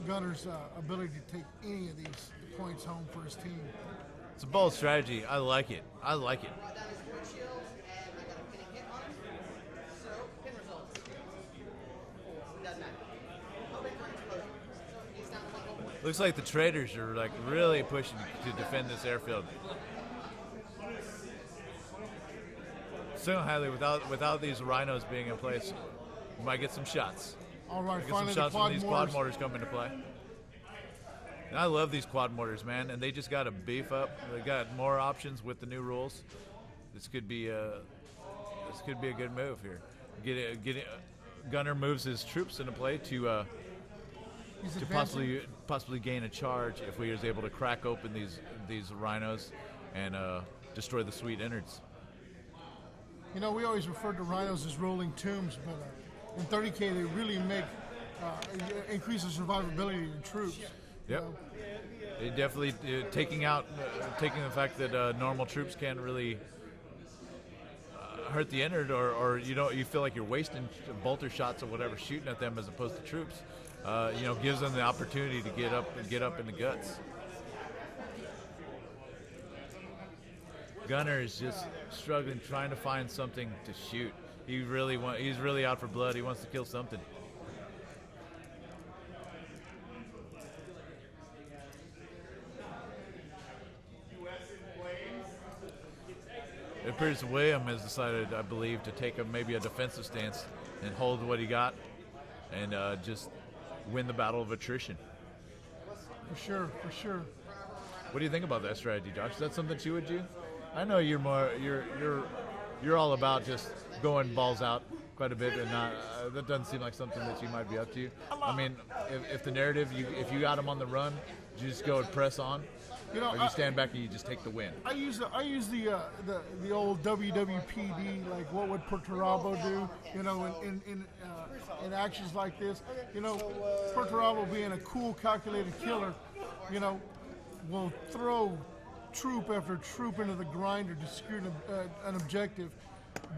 Gunner's ability to take any of these points home for his team. It's a bold strategy. I like it. I like it. Brought down his wood shield, and I got a pinning hit on him. So, pin results. Doesn't matter. Open for explosion. So, he's down to 1 whole point. Looks like the traders are like really pushing to defend this airfield. Single-handedly, without these rhinos being in place, we might get some shots. All right, Get some finally shots the when these quad mortars. mortars come into play. And I love these quad mortars, man, and they just got to beef up. They got more options with the new rules. This could be a good move here. Gunner moves his troops into play to possibly gain a charge if we was able to crack open these rhinos and destroy the sweet innards. You know, we always refer to rhinos as rolling tombs, but in 30K they really make increase the survivability of the troops. Yep. It definitely taking the fact that normal troops can't really hurt the innard, or you feel like you're wasting bolter shots or whatever shooting at them as opposed to troops. Gives them the opportunity to get up in the guts. Gunner is just struggling, trying to find something to shoot. He's really out for blood. He wants to kill something. It appears William has decided, I believe, to take maybe a defensive stance and hold what he got and just win the battle of attrition. For sure. What do you think about that strategy, Josh? Is that something that you would do? I know you're all about just going balls out quite a bit, and not that doesn't seem like something that you might be up to. I mean, if the narrative, if you got him on the run, you just go and press on, or you stand back and you just take the win. I use the old WWPD, like what would Perturabo do? In actions like this, Perturabo being a cool, calculated killer, will throw troop after troop into the grinder to secure an objective.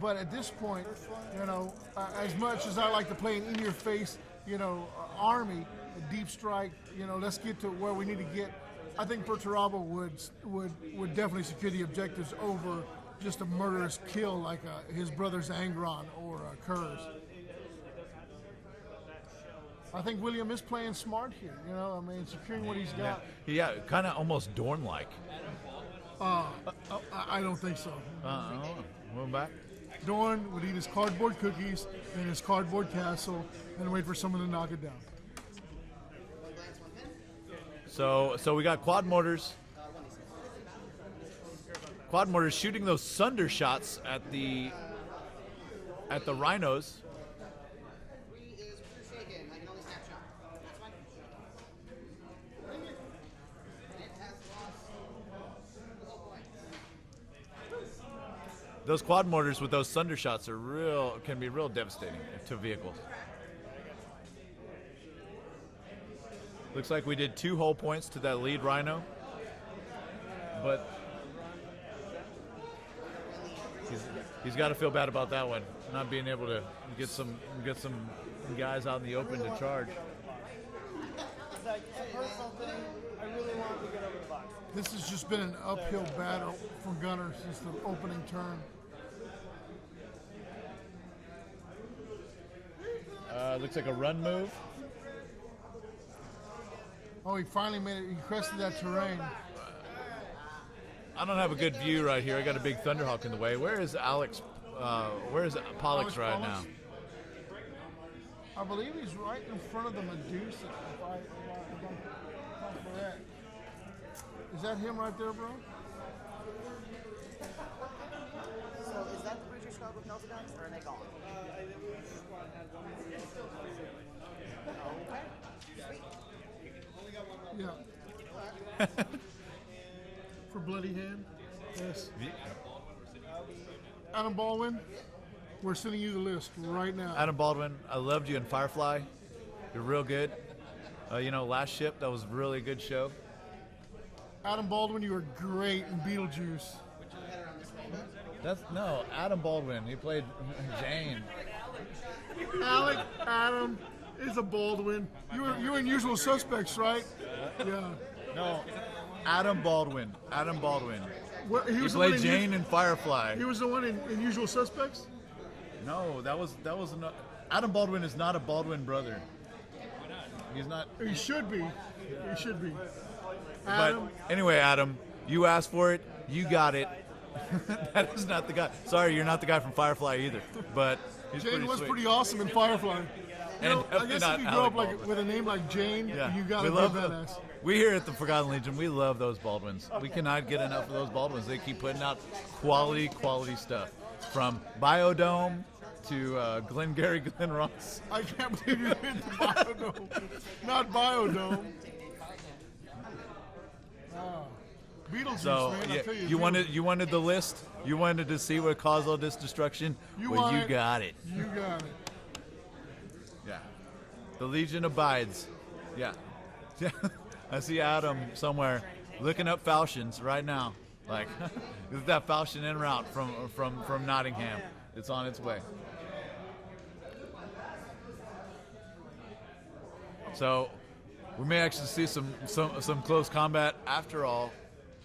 But at this point, as much as I like to play an in-your-face, army, a deep strike, let's get to where we need to get. I think Perturabo would definitely secure the objectives over just a murderous kill like his brother's Angron or Kurz. I think William is playing smart here. Securing what he's got. Yeah, kind of almost Dorn-like. I don't think so. Moving back. Dorn would eat his cardboard cookies in his cardboard castle and wait for someone to knock it down. So we got quad mortars. Quad mortars shooting those sunder shots at the rhinos. those quad mortars with those thunder shots can be real devastating to vehicles. Looks like we did 2 whole points to that lead Rhino, but he's got to feel bad about that one, not being able to get some guys out in the open to charge. It's like a personal thing. I really wanted to get over the box. This has just been an uphill battle for Gunner since the opening turn. Looks like a run move. Oh, he finally made it. He crested that terrain. I don't have a good view right here. I got a big Thunderhawk in the way. Where is Alex? Where is Pollux right now? I believe he's right in front of the Medusa. If I'm correct. Is that him right there, bro? So is that the Breacher Squad with Delta guns, or are they gone? I think we squad had one of the Okay. Sweet. Yeah. For Bloody Hand? Yes. Adam Baldwin, we're sending you the list right now. Adam Baldwin, I loved you in Firefly. You're real good. Last Ship, that was a really good show. Adam Baldwin, you were great in Beetlejuice. Adam Baldwin. He played Jane. Adam is a Baldwin. You were in Usual Suspects, right? Yeah. No, Adam Baldwin. Adam Baldwin. Well, He played Jane in Firefly. He was the one in Usual Suspects? No, that was not. Adam Baldwin is not a Baldwin brother. He's not. He should be. He should be. But anyway, Adam, you asked for it. You got it. That is not the guy. Sorry, you're not the guy from Firefly either. But he's Jane was sweet. pretty awesome in Firefly. And I guess if you grow up with a name like Jane, you got to be badass. We here at the Forgotten Legion, we love those Baldwins. We cannot get enough of those Baldwins. They keep putting out quality stuff. From Biodome to Glengarry Glen Ross. I can't believe you hit the Biodome. Not Biodome. Beetlejuice, So man, I tell you wanted the list. You wanted to see what caused all this destruction. You got it. You got it. Yeah. The Legion abides. Yeah. Yeah. I see Adam somewhere looking up falchions right now. Like, is that falchion en route from Nottingham? It's on its way. So we may actually see some close combat after all,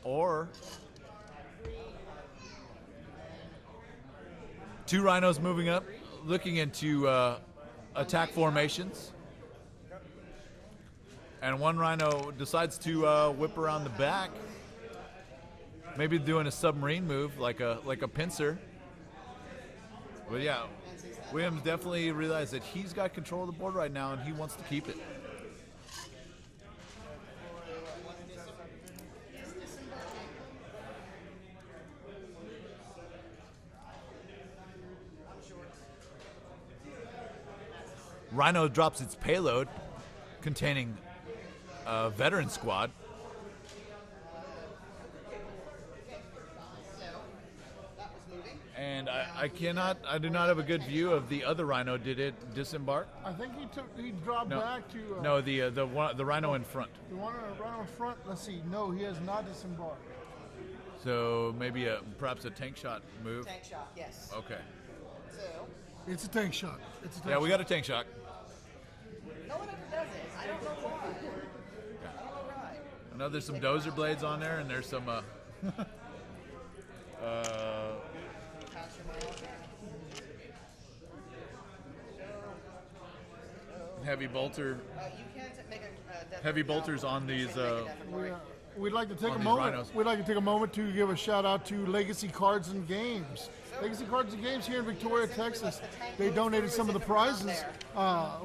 or 2 rhinos moving up, looking into attack formations. And 1 rhino decides to whip around the back, maybe doing a submarine move like a pincer. But yeah, Williams definitely realized that he's got control of the board right now, and he wants to keep it. Rhino drops its payload containing a veteran squad. And I do not have a good view of the other rhino. Did it disembark? I think he dropped back to. No, the rhino in front. The one rhino in front. Let's see. No, he has not disembarked. So maybe perhaps a tank shot move. Tank shot, yes. Okay. So, It's a tank shot. Yeah, we got a tank shot. no one ever does it. I don't know why. I don't know why. I know there's some dozer blades on there, and there's some heavy bolter. You can't make a death Heavy roll bolters now. on these. We'd like to take On a these moment. rhinos. We'd like to take a moment to give a shout out to Legacy Cards and Games. Legacy Cards and Games here in Victoria, Texas. They donated some of the prizes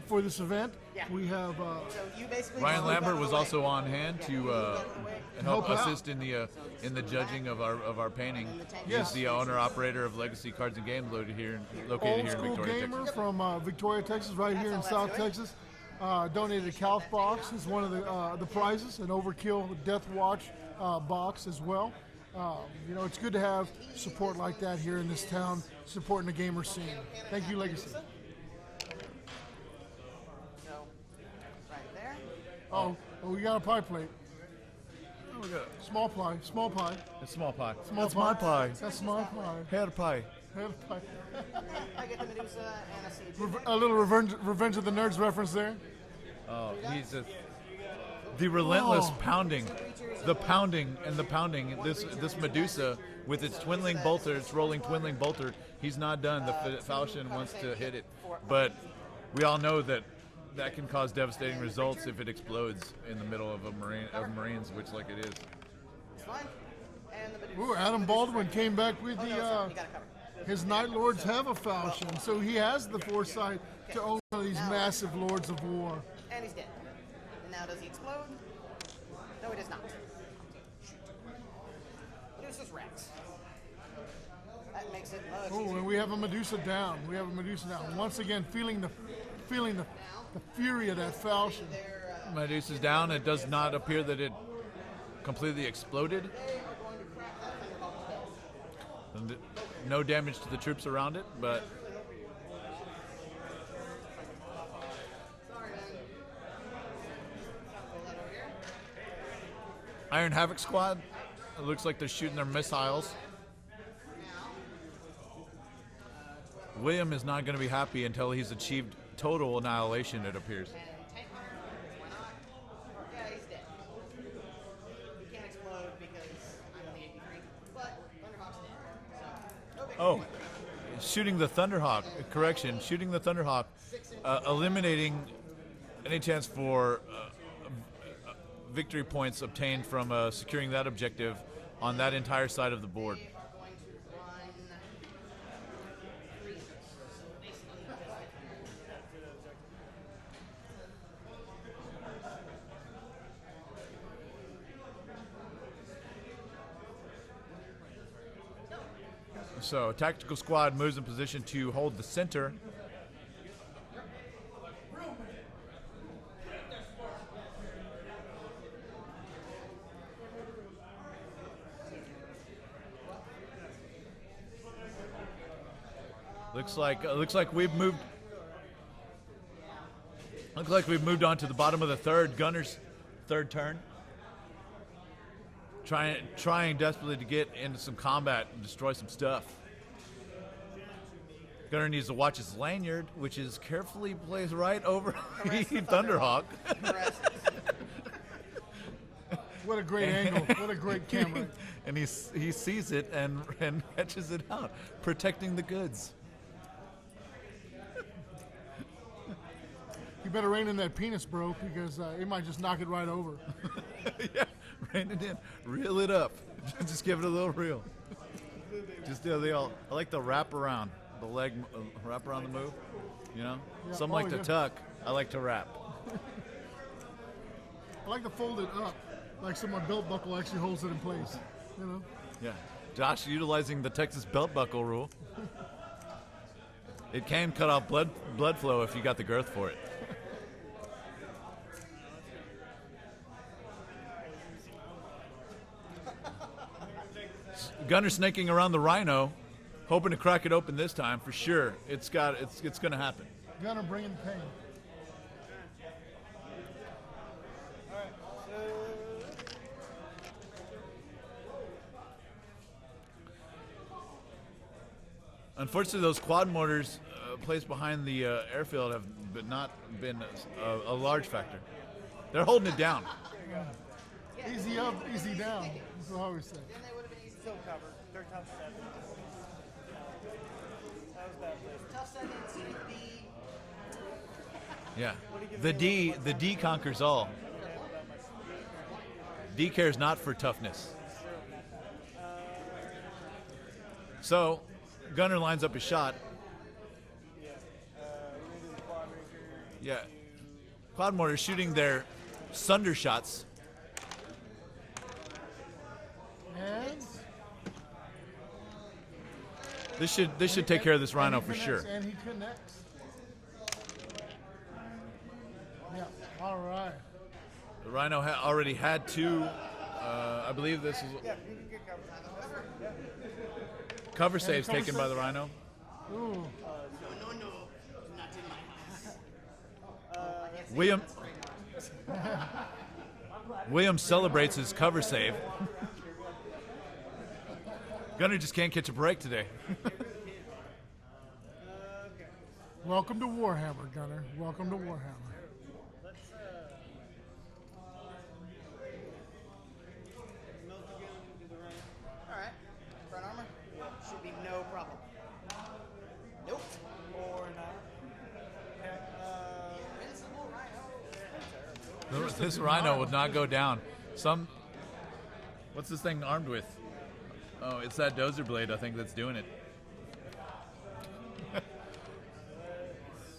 for this event. Yeah. We have So you basically Ryan just Lambert move was out of also the way. on hand to Help help out. assist in the judging of our painting. Yes. He's the owner operator of Legacy Cards and Games located here in old school Victoria, gamer Texas. from Victoria, Texas, right here in That's South good. Texas. Donated a Calf box as one of the prizes, an Overkill Death Watch box as well. You know, it's good to have support like that here in this town, supporting the gamer scene. Thank you, Legacy. So, right there. Oh, we got a pie plate. Oh, we got Small pie. Small pie. a small pie. Small That's my pie. That's small pie. Head pie. Head pie. I get the Medusa and a siege. A little Revenge of the Nerds reference there. Oh, he's just the relentless Oh. pounding, the pounding and the pounding. This Medusa with its twin-link bolter, its rolling twin-link bolter. He's not done. The Falchion wants to hit it, but we all know that can cause devastating results if it explodes in the middle of Marines, which like it is. It's fine. And the Medusa. Ooh, Adam Baldwin came back with Oh, no, the. sorry, you got it covered. His Night Lords have a falchion, so he has the foresight to own one of these massive Lords of War. And he's dead. And now does he explode? No, he does not. Medusa's Rex. That makes it much Oh, easier. and we have a Medusa down. We have a Medusa down. Once again, feeling the fury of that falchion. Medusa's down. It does not appear that it completely exploded. And no damage to the troops around it, but Iron Havoc Squad, it looks like they're shooting their missiles. William is not going to be happy until he's achieved total annihilation, it appears. Tank Hunter? Why not? Yeah, he's dead. He can't explode because I'm only 83. But Thunderhawk's dead. So, no big Oh, shooting the Thunderhawk, correction, shooting the Thunderhawk, eliminating any chance for victory points obtained from securing that objective on that entire side of the board. We are going to run 3. So basically, So, tactical squad moves in position to hold the center. Looks like we've moved. Looks like we've moved on to the bottom of the third. Gunner's third turn. Trying desperately to get into some combat and destroy some stuff. Gunner needs to watch his lanyard, which is carefully placed right over the Thunderhawk. What a great angle. What a great camera. And he sees it and catches it out, protecting the goods. You better rein in that penis, bro, because it might just knock it right over. Yeah, rein it in, reel it up, just give it a little reel. Just I like the wrap around, the leg wrap around the move. You know, Yeah. some Oh, like to yeah. tuck, I like to wrap. I like to fold it up, like so my belt buckle actually holds it in place. You know? Yeah, Josh utilizing the Texas belt buckle rule. It can cut off blood flow if you got the girth for it. Gunner snaking around the Rhino, hoping to crack it open this time for sure. It's going to happen. Gunner bringing pain. Alright, so Unfortunately, those quad mortars placed behind the airfield have not been a large factor. They're holding it down. Easy up, easy down. That's what I always say. then they would have been easy. still covered. They're tough 7. That was bad place. Tough second, seated B. Yeah. The D conquers all. D cares not for toughness. So, Gunner lines up his shot. Yeah. Quad mortar shooting their sunder shots. And This should take care of this Rhino for sure. And he connects. Yeah, all right. The Rhino already had two I believe this is Yeah, you can get covered. Yeah. cover saves cover taken save? by the Rhino. Ooh. No, not in my house. William celebrates his cover save. Gunner just can't catch a break today. Welcome to Warhammer, Gunner. Welcome to Warhammer. Let's melt again and do the rain. All right. Front armor? Should be no problem. Nope. Or not. Okay. Invincible Rhino. This Rhino would not go down. What's this thing armed with? Oh, it's that dozer blade, I think, that's doing it.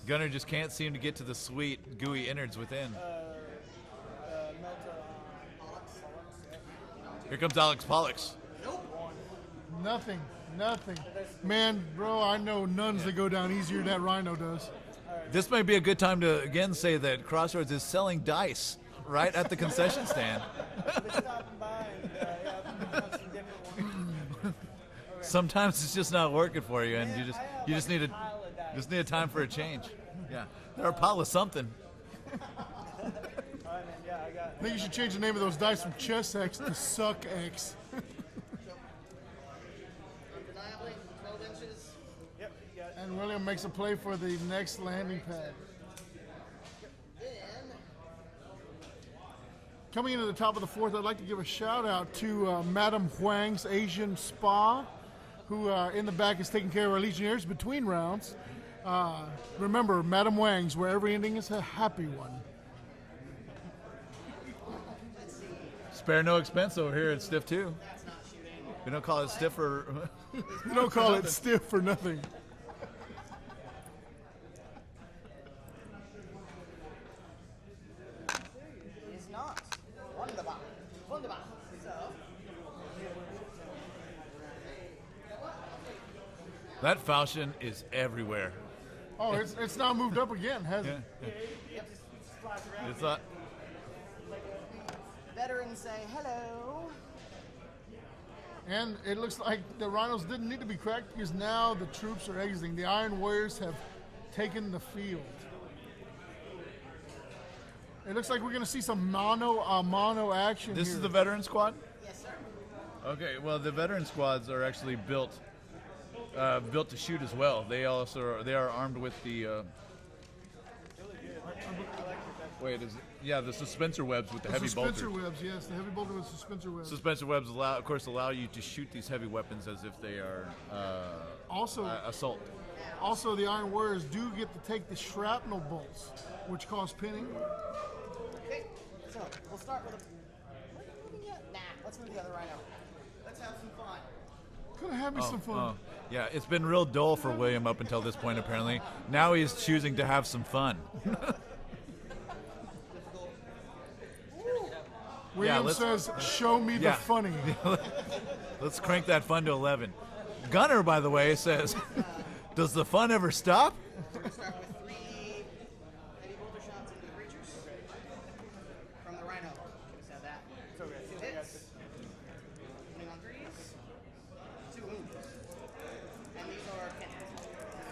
Gunner just can't seem to get to the sweet, gooey innards within. Here comes Alex Pollux. Nothing. Man, bro, I know nuns that go down easier than that Rhino does. This may be a good time to again say that Crossroads is selling dice right at the concession stand. Been stopping by and have some different ones. Sometimes it's just not working for you, and Yeah, you just need pile of dice. a time for a change. Yeah, they're a pile of something. All right, man. Yeah, I got. I think you should change the name of those dice from Chess X to Suck X. Undeniably, 12 inches. Yep, you got it. And William makes a play for the next landing pad. Then, Coming into the top of the fourth, I'd like to give a shout out to Madam Huang's Asian Spa, who in the back is taking care of our Legionnaires between rounds. Remember, Madam Wang's, where every ending is a happy one. Spare no expense over here at Stiff 2. We don't call it stiff for. You don't call it stiff for nothing. is not. Wunderbar. Wunderbar. So, That falchion is everywhere. Oh, it's now moved up again, hasn't it? It's not. veterans say hello. And it looks like the Rhinos didn't need to be cracked because now the troops are exiting. The Iron Warriors have taken the field. It looks like we're going to see some mono action This here. is the veteran squad? Yes, sir. Okay, well, the veteran squads are actually built to shoot as well. They are armed with the. Wait, is it? Yeah, the suspensor webs with the heavy suspensor bolter. webs, yes, the heavy bolter with suspensor webs. Suspensor webs allow you to shoot these heavy weapons as if they are Also, assault. also, the Iron Warriors do get to take the shrapnel bolts, which cause pinning. Okay, so we'll start with a. What are you moving yet? Nah, let's move the other rhino. Let's have some fun. Gonna have me some fun. Yeah, it's been real dull for William up until this point, apparently. Now he's choosing to have some fun. William let's- says, "Show me the Yeah. funny." Let's crank that fun to 11. Gunner, by the way, says, does the fun ever stop? We're going to start with 3 heavy bolter shots into the creatures. From the rhino. Just have that. It's okay. 2 hits. Putting on 3s. 2 wounds. And these are cannons.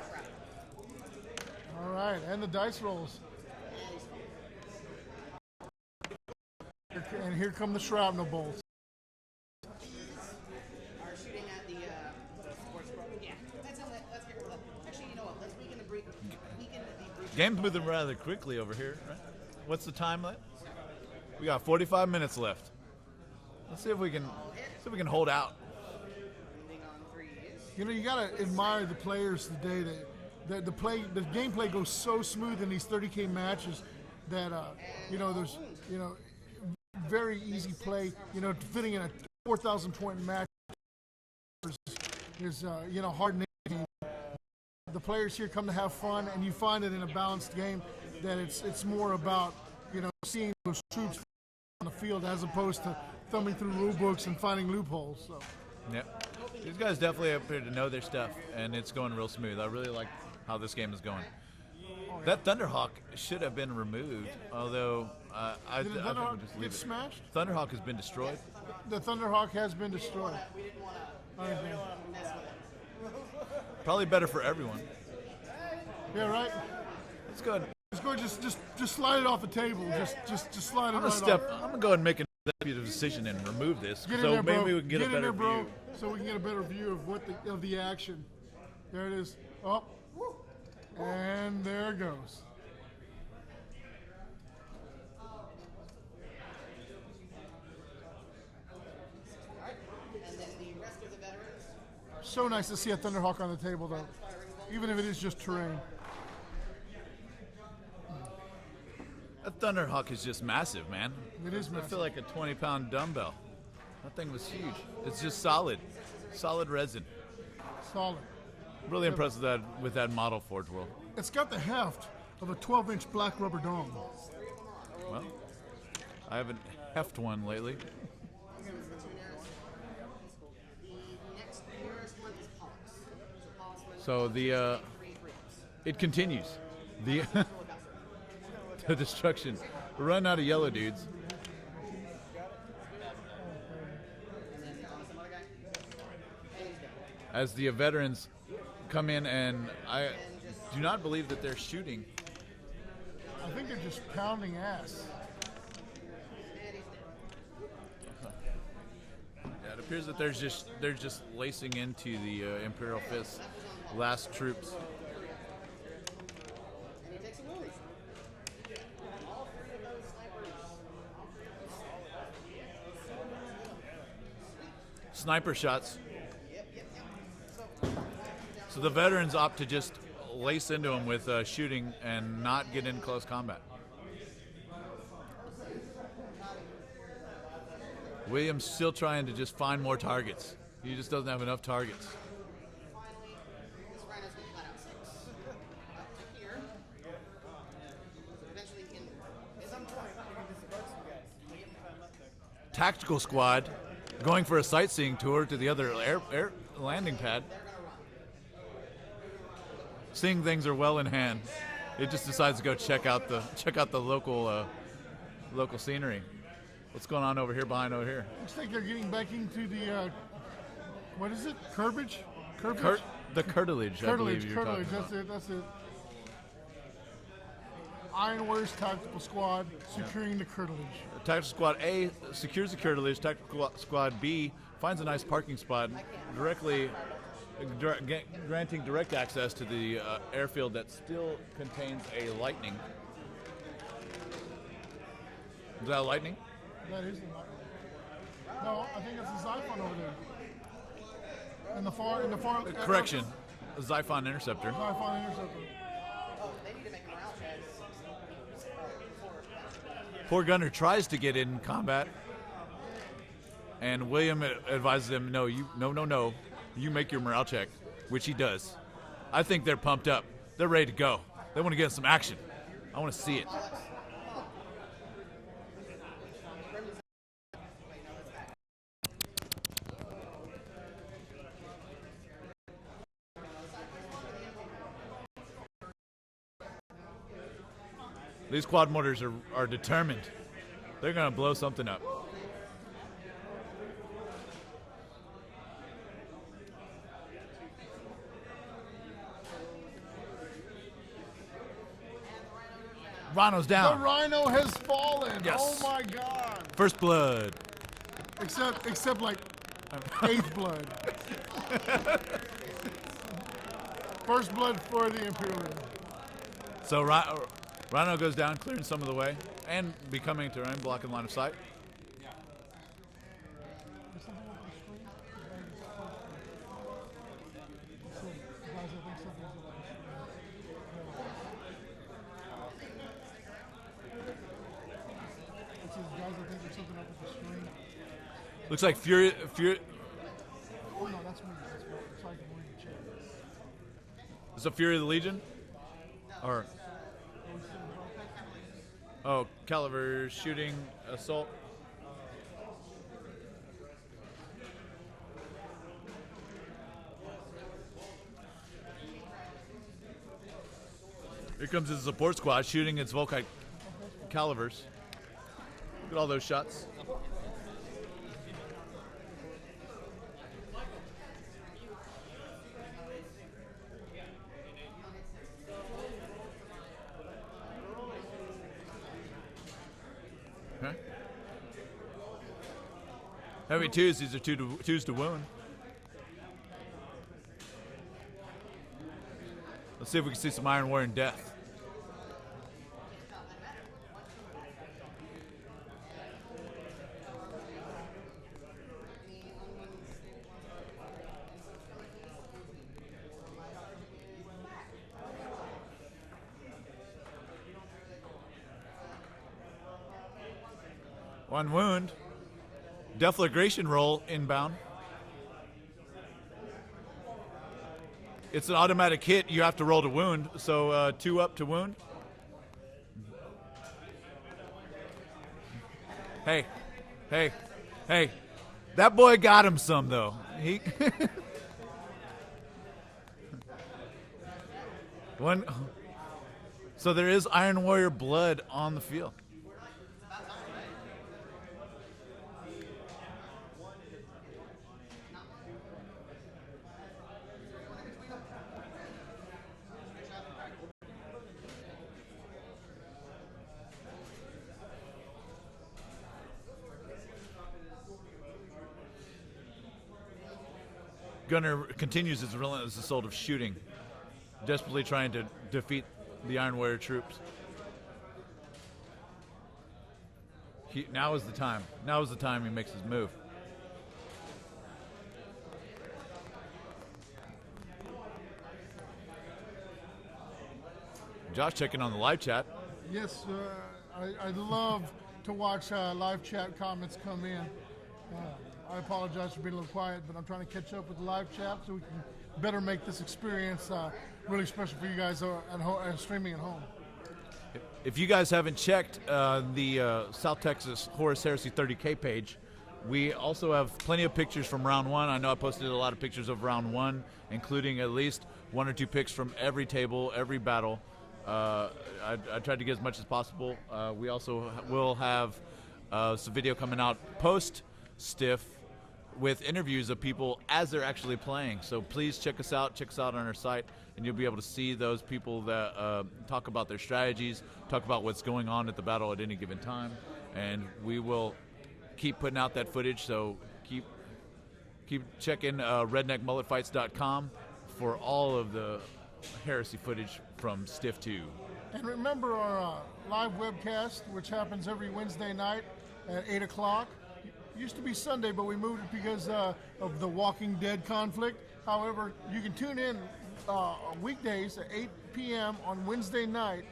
Shrapnel. All right, and the dice rolls. And these And here come the shrapnel bolts. are shooting at the sports pro. Yeah, let's get rid of that. Actually, you know what? Let's weaken the breach. Game's moving rather quickly over here, right? What's the time left? We got 45 minutes left. Let's see if we can hold out. Moving on 3s. You know, you gotta admire the players today. That the gameplay goes so smooth in these 30K matches that there's very easy play. You know, fitting in a 4,000 point match is hard. The players here come to have fun, and you find it in a balanced game that it's more about seeing those troops on the field as opposed to thumbing through rule books and finding loopholes. So. Yep. These guys definitely appear to know their stuff, and it's going real smooth. I really like how this game is going. That Thunderhawk should have been removed, although I Did the think we Thunderhawk just get leave it. smashed? Thunderhawk has been destroyed. The Thunderhawk has been destroyed. We didn't want to Okay. mess with it. Probably better for everyone. Yeah, right. It's good. Just go, just slide it off the table. Just slide it I'm right gonna off. I'm gonna go ahead and make an executive decision and remove this, Get in so there, bro. maybe we can get a in better there, bro, view. so we can get a better view of of the action. There it is. Up, and there it goes. And then the rest of the veterans. So nice to see a Thunderhawk on the table, though, even if it is just terrain. That Thunderhawk is just massive, man. It is I massive. feel like a 20-pound dumbbell. That thing was huge. It's just solid resin. Solid. Really impressed with that model, Forge World. It's got the heft of a 12-inch black rubber dome. Well, I haven't heft one lately. The next nearest one is Pollux. So Pollux was So the 3 groups. it continues. The the destruction. We're running out of yellow dudes. As the veterans come in, and I do not believe that they're shooting. I think they're just pounding ass. Yeah, it appears that they're just lacing into the Imperial Fist's last troops. And he takes a Willie. All 3 of those snipers. Sniper shots. So the veterans opt to just lace into them with shooting and not get in close combat. William's still trying to just find more targets. He just doesn't have enough targets. Finally, this rhino's going to flat out 6. Up to here. Eventually, in some point, Tactical squad going for a sightseeing tour to the other air landing pad. Seeing things are well in hand. It just decides to go check out the local scenery. What's going on over here? Looks like they're getting back into the what is it? Curbage? The curtilage, I believe you're talking about. That's it. Ironware's Tactical Squad securing the curtilage. Tactical Squad A secures the curtilage. Tactical Squad B finds a nice parking spot directly, granting direct access to the airfield that still contains a lightning. Is that a lightning? That is the lightning. No, I think it's a Xiphon over there. In the far. Correction, a Xiphon interceptor. Xiphon interceptor. oh, they need to make morale checks. Poor gunner tries to get in combat, and William advises him, no, you make your morale check, which he does. I think they're pumped up. They're ready to go. They want to get some action. I want to see it. These quad mortars are determined. They're going to blow something up. Rhino's The down. Rhino has fallen. Yes. Oh my God. First blood. Except like 8th blood. First blood for the Imperial. So Rhino goes down, clearing some of the way, and becoming terrain, blocking line of sight. Looks like Fury. Oh no, that's me. It's like a Marine check. Is it Fury of the Legion? Or Caliber shooting assault. Here comes his support squad shooting its Volkite calibers. Look at all those shots. Okay. Heavy twos. These are twos to wound. Let's see if we can see some Iron Warrior in death. One wound. Deflagration roll inbound. It's an automatic hit. You have to roll to wound. So 2 up to wound. Hey. That boy got him some, though. He One. So there is Iron Warrior blood on the field. Gunner continues his relentless assault of shooting, desperately trying to defeat the Iron Warrior troops. Now is the time. Now is the time he makes his move. Josh checking on the live chat. Yes, I love to watch live chat comments come in. I apologize for being a little quiet, but I'm trying to catch up with the live chat so we can better make this experience really special for you guys at home, streaming at home. If you guys haven't checked the South Texas Horus Heresy 30K page, we also have plenty of pictures from round 1. I know I posted a lot of pictures of round 1, including at least 1 or 2 pics from every table, every battle. I tried to get as much as possible. We also will have some video coming out post-Stiff with interviews of people as they're actually playing. So please check us out on our site, and you'll be able to see those people that talk about their strategies, talk about what's going on at the battle at any given time, and we will keep putting out that footage. So keep checking redneckmulletfights.com for all of the Heresy footage from Stiff 2. And remember our live webcast, which happens every Wednesday night at 8 o'clock. Used to be Sunday, but we moved it because of the Walking Dead conflict. However, you can tune in weekdays at 8 p.m. on Wednesday night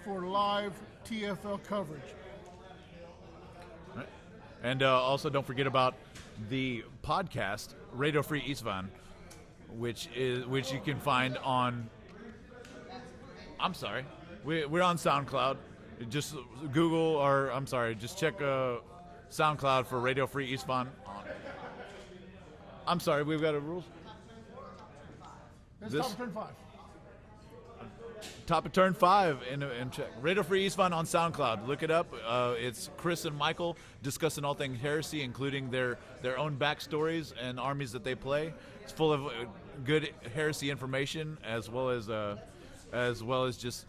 for live TFL coverage. Right. And also don't forget about the podcast, Radio Free Istvan, which you can find on. I'm sorry, we're on SoundCloud. Just Google or just check SoundCloud for Radio Free Istvan. I'm sorry, we've got a rules. This top of turn 5. Top of turn 5 and check Radio Free Istvan on SoundCloud. Look it up. It's Chris and Michael discussing all things heresy, including their own backstories and armies that they play. It's full of good heresy information as well as just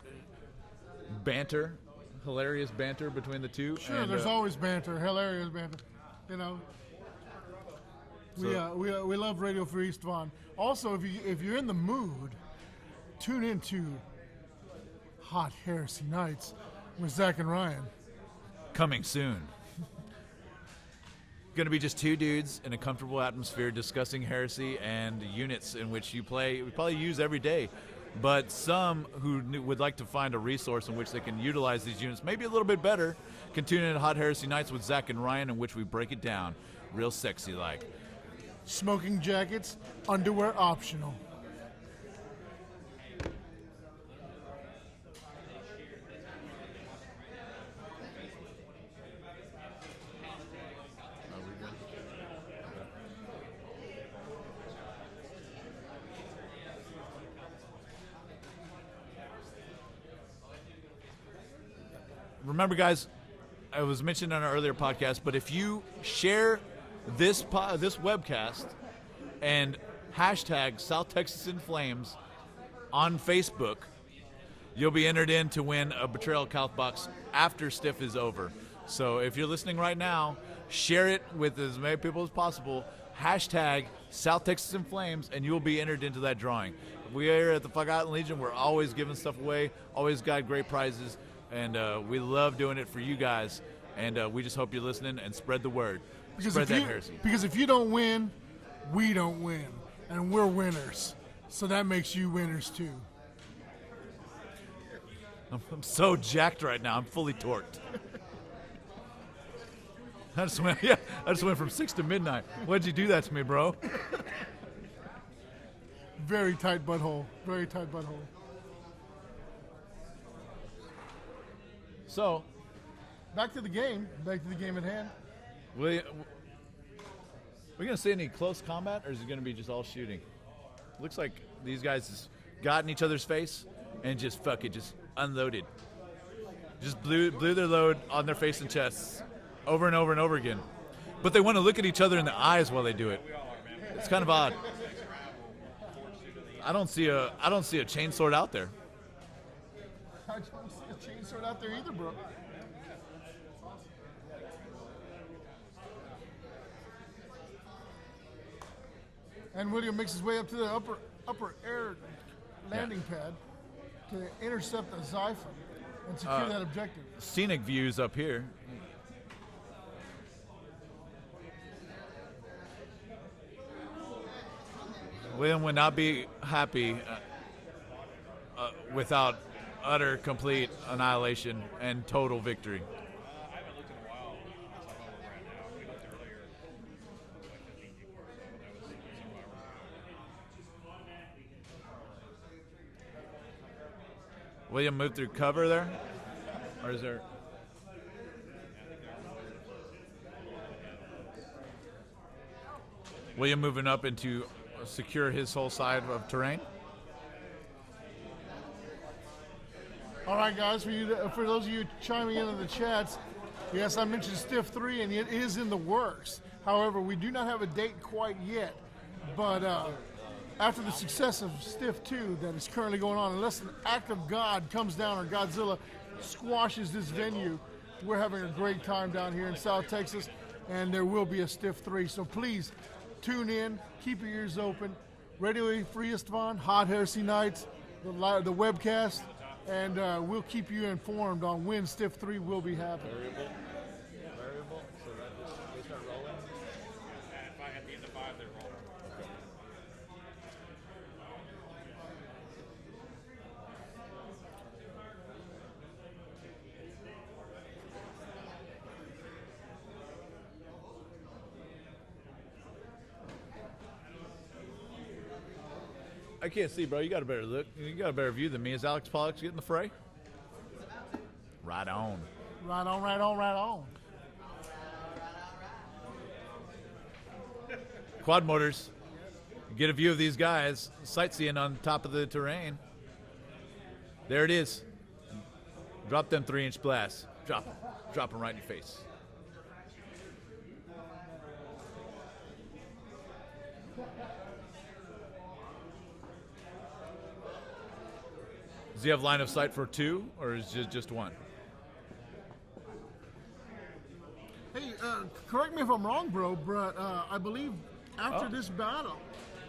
banter. Hilarious banter between the two. Sure, and, there's always banter, hilarious banter. You know, we love Radio Free Istvan. Also, if you're in the mood, tune into Hot Heresy Nights with Zach and Ryan. Coming soon. Going to be just 2 dudes in a comfortable atmosphere discussing heresy and units in which we probably use every day. But some who would like to find a resource in which they can utilize these units maybe a little bit better can tune in to Hot Heresy Nights with Zach and Ryan, in which we break it down real sexy like. Smoking jackets, underwear optional. Remember, guys, I was mentioned on our earlier podcast, but if you share this webcast and hashtag South Texas in Flames on Facebook, you'll be entered in to win a Betrayal Couch box after Stiff is over. So if you're listening right now, share it with as many people as possible. Hashtag South Texas in Flames, and you'll be entered into that drawing. We are at the Forgotten Legion. We're always giving stuff away, always got great prizes, and we love doing it for you guys. And we just hope you're listening and spread the word. Spread that heresy. Because if you don't win, we don't win, and we're winners. So that makes you winners too. I'm so jacked right now. I'm fully torqued. I just went from 6 to midnight. Why'd you do that to me, bro? Very tight butthole. Very tight butthole. So, back to the game. Back to the game at hand. We're going to see any close combat, or is it going to be just all shooting? Looks like these guys just got in each other's face and just just unloaded. Just blew their load on their face and chests over and over and over again. But they want to look at each other in the eyes while they do it. It's kind of odd. I don't see a chainsword out there. I don't see a chainsword out there either, bro. And William makes his way up to the upper air landing pad to intercept the Xiphon and secure that objective. Scenic views up here. William would not be happy without utter, complete annihilation and total victory. I haven't looked in a while. That's how over right now. We looked earlier. Like 15 people or so. That was survivor. William moved through cover there? Or is there... William moving up into secure his whole side of terrain. All right, guys, for those of you chiming in the chats, yes, I mentioned Stiff 3, and it is in the works. However, we do not have a date quite yet. But after the success of Stiff 2 that is currently going on, unless an act of God comes down or Godzilla squashes this venue, we're having a great time down here in South Texas, and there will be a Stiff 3. So please tune in, keep your ears open. Radio Free Estevan, Hot Heresy Nights, the webcast, and we'll keep you informed on when Stiff 3 will be happening. Variable. So that they start rolling. At the end of 5, they're rolling. I can't see, bro. You got a better look. You got a better view than me. Is Alex Pollux getting the fray? Right on. Right on, right on, right on. Quad motors. Get a view of these guys sightseeing on top of the terrain. There it is. Drop them 3-inch blasts. Drop them. Drop them right in your face. Does he have line of sight for 2, or is it just 1? Hey, correct me if I'm wrong, bro, but I believe after this battle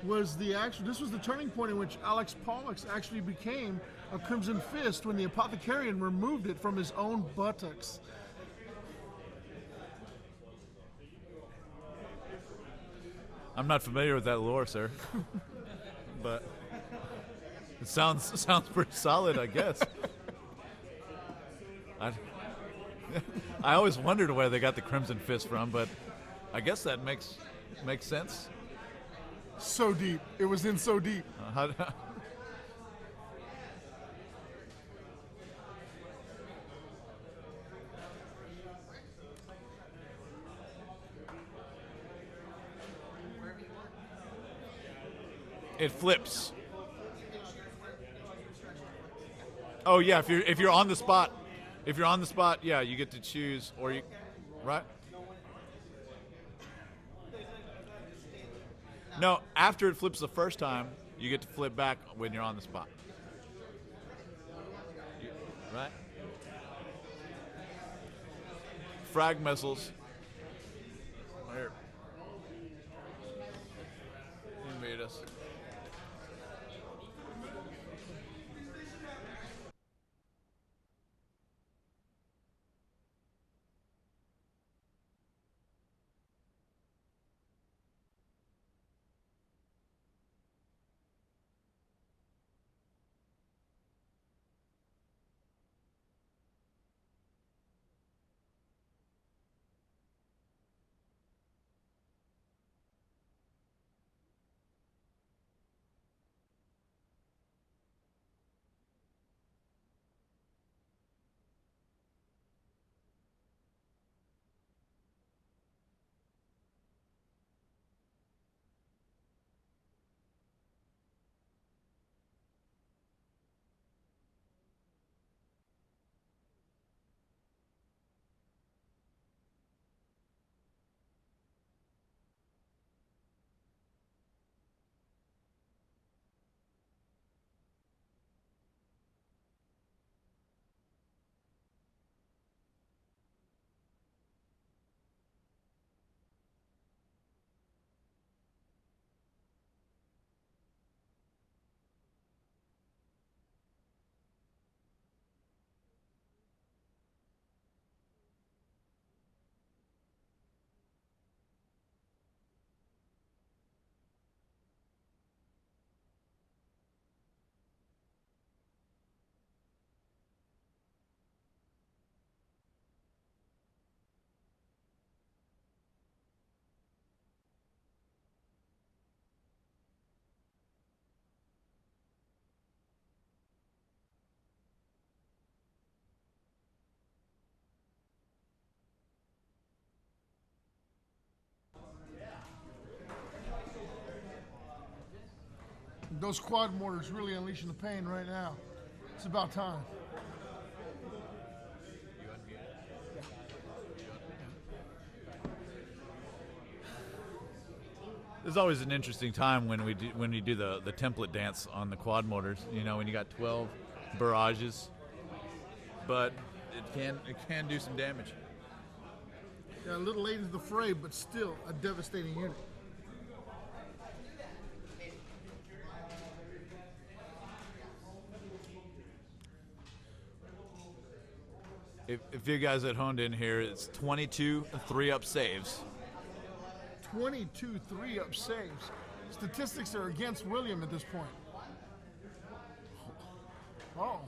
was this was the turning point in which Alex Pollux actually became a Crimson Fist when the Apothecarian removed it from his own buttocks. I'm not familiar with that lore, sir. But it sounds pretty solid, I guess. I always wondered where they got the Crimson Fist from, but I guess that makes sense. So deep. It was in so deep. It flips. Oh yeah, if you're on the spot, If you're on the spot, yeah, you get to choose, or you, right? No, after it flips the first time, you get to flip back when you're on the spot. Right? Frag missiles. Here. Invade us. Those quad mortars really unleashing the pain right now. It's about time. There's always an interesting time when you do the template dance on the quad mortars. You know, when you got 12 barrages, but it can do some damage. Yeah, a little late into the fray, but still a devastating unit. If you guys at home didn't hear, it's 22 3-up saves. 22 3-up saves. Statistics are against William at this point. Oh.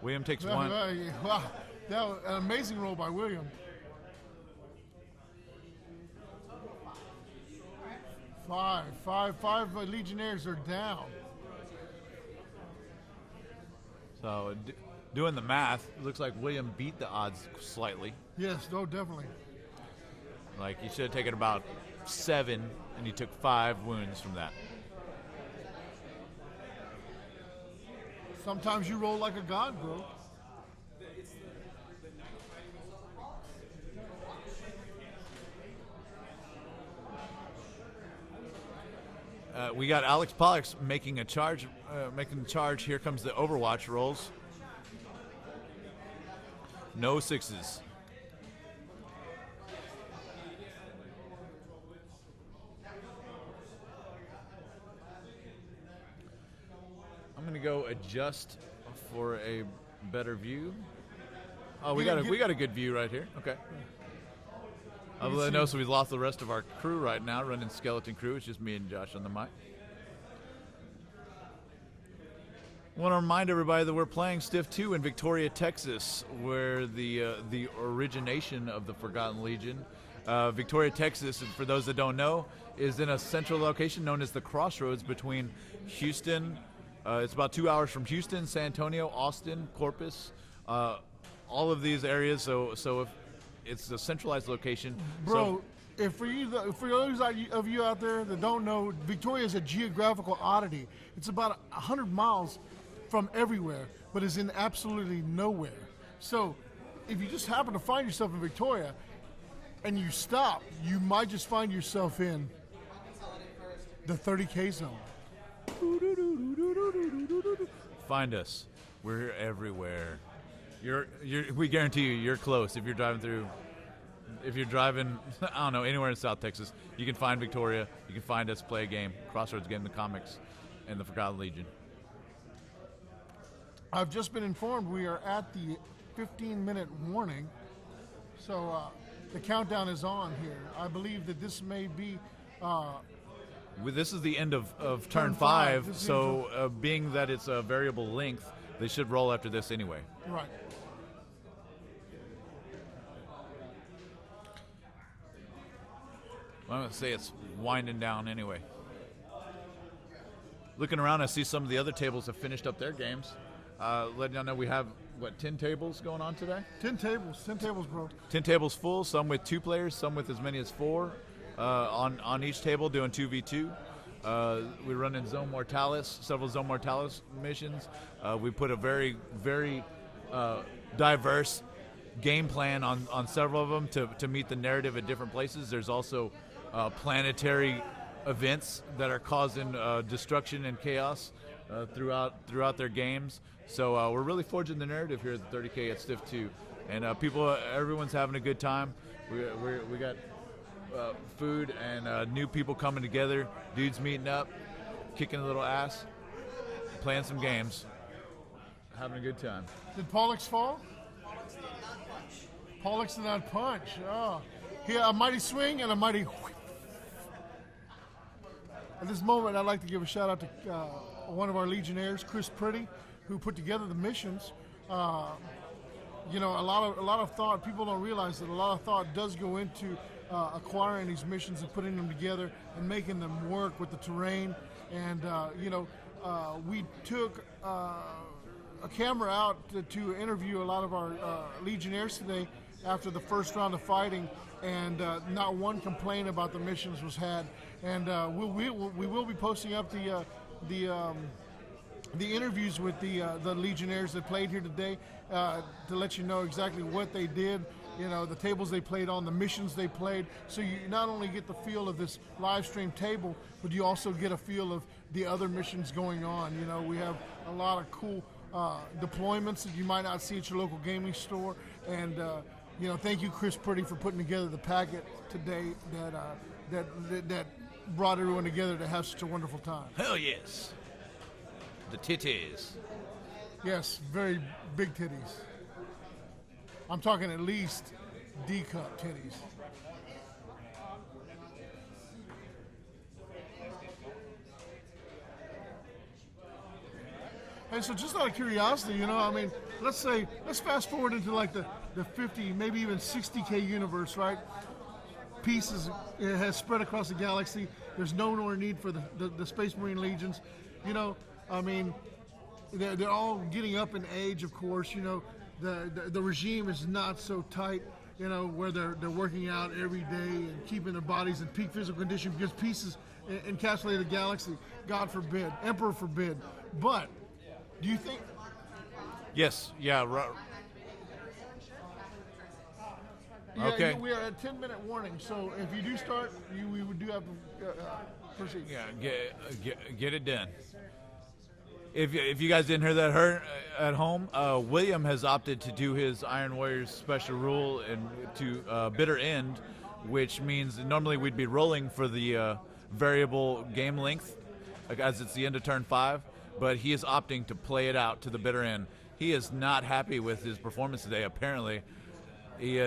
William takes one. Wow, that was an amazing roll by William. Five Legionnaires are down. So, doing the math, it looks like William beat the odds slightly. Yes, no, definitely. Like, he should have taken about 7, and he took 5 wounds from that. Sometimes you roll like a god, bro. We got Alex Pollux making a charge, making the charge. Here comes the Overwatch rolls. No 6s. I'm gonna go adjust for a better view. Oh, we got a good view right here. Okay. I'll let you know, so we lost the rest of our crew right now, running Skeleton Crew. It's just me and Josh on the mic. I want to remind everybody that we're playing Stiff 2 in Victoria, Texas, where the origination of the Forgotten Legion. Victoria, Texas, for those that don't know, is in a central location known as the Crossroads between Houston. It's about 2 hours from Houston, San Antonio, Austin, Corpus, all of these areas. So if it's a centralized location. Bro, for those of you out there that don't know, Victoria is a geographical oddity. It's about 100 miles from everywhere, but is in absolutely nowhere. So if you just happen to find yourself in Victoria and you stop, you might just find yourself in the 30K zone. Find us. We're everywhere. We guarantee you're close if you're driving through. If you're driving, I don't know, anywhere in South Texas, you can find Victoria. You can find us, play a game, Crossroads Game, the comics, and the Forgotten Legion. I've just been informed we are at the 15-minute warning, so the countdown is on here. I believe that this may be. This is the end of turn five. 5, so being that it's a variable length, they should roll after this anyway. Right. I'm going to say it's winding down anyway. Looking around, I see some of the other tables have finished up their games. Letting y'all know we have, 10 tables going on today? 10 tables, bro. 10 tables full, some with 2 players, some with as many as 4 on each table doing 2v2. We run in Zone Mortalis, several Zone Mortalis missions. We put a very, very diverse game plan on several of them to meet the narrative at different places. There's also planetary events that are causing destruction and chaos throughout their games. So we're really forging the narrative here at the 30K at Stiff 2. And everyone's having a good time. We got food and new people coming together, dudes meeting up, kicking a little ass, playing some games, having a good time. Did Pollux fall? Pollux did not punch. Oh. Here, a mighty swing and a mighty whip. At this moment, I'd like to give a shout out to one of our Legionnaires, Chris Pretty, who put together the missions. You know, a lot of thought. People don't realize that a lot of thought does go into acquiring these missions and putting them together and making them work with the terrain. And we took a camera out to interview a lot of our Legionnaires today after the first round of fighting, and not one complaint about the missions was had. And we will be posting up the interviews with the Legionnaires that played here today to let you know exactly what they did, you know, the tables they played on, the missions they played. So you not only get the feel of this live stream table, but you also get a feel of the other missions going on. You know, we have a lot of cool deployments that you might not see at your local gaming store. And thank you, Chris Pretty, for putting together the packet today that brought everyone together to have such a wonderful time. Hell yes. The titties. Yes, very big titties. I'm talking at least D-cup titties. And so just out of curiosity, let's fast forward into like the 50, maybe even 60K universe, right? Pieces, it has spread across the galaxy. There's no more need for the Space Marine Legions. They're all getting up in age, of course. The regime is not so tight, where they're working out every day and keeping their bodies in peak physical condition, because pieces encapsulate the galaxy. God forbid, Emperor forbid. But do you think? Yes. Yeah. Okay. We are at 10-minute warning, so if you do start, we do have to proceed. Yeah, get it done. If you guys didn't hear that at home, William has opted to do his Iron Warriors special rule and to bitter end, which means normally we'd be rolling for the variable game length, as it's the end of turn 5, but he is opting to play it out to the bitter end. He is not happy with his performance today, apparently. He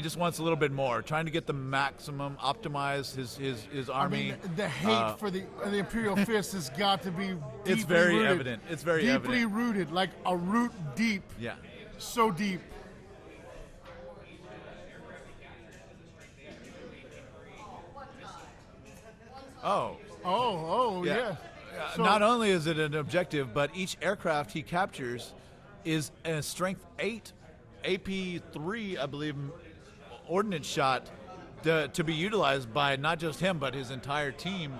just wants a little bit more, trying to get the maximum, optimize his army. The hate for the Imperial Fist has got to be deeply It's very rooted. evident. It's very deeply evident. rooted, like a root deep. Yeah. So deep. Oh, yeah. So, not only is it an objective, but each aircraft he captures is a strength 8, AP3, I believe, ordnance shot to be utilized by not just him, but his entire team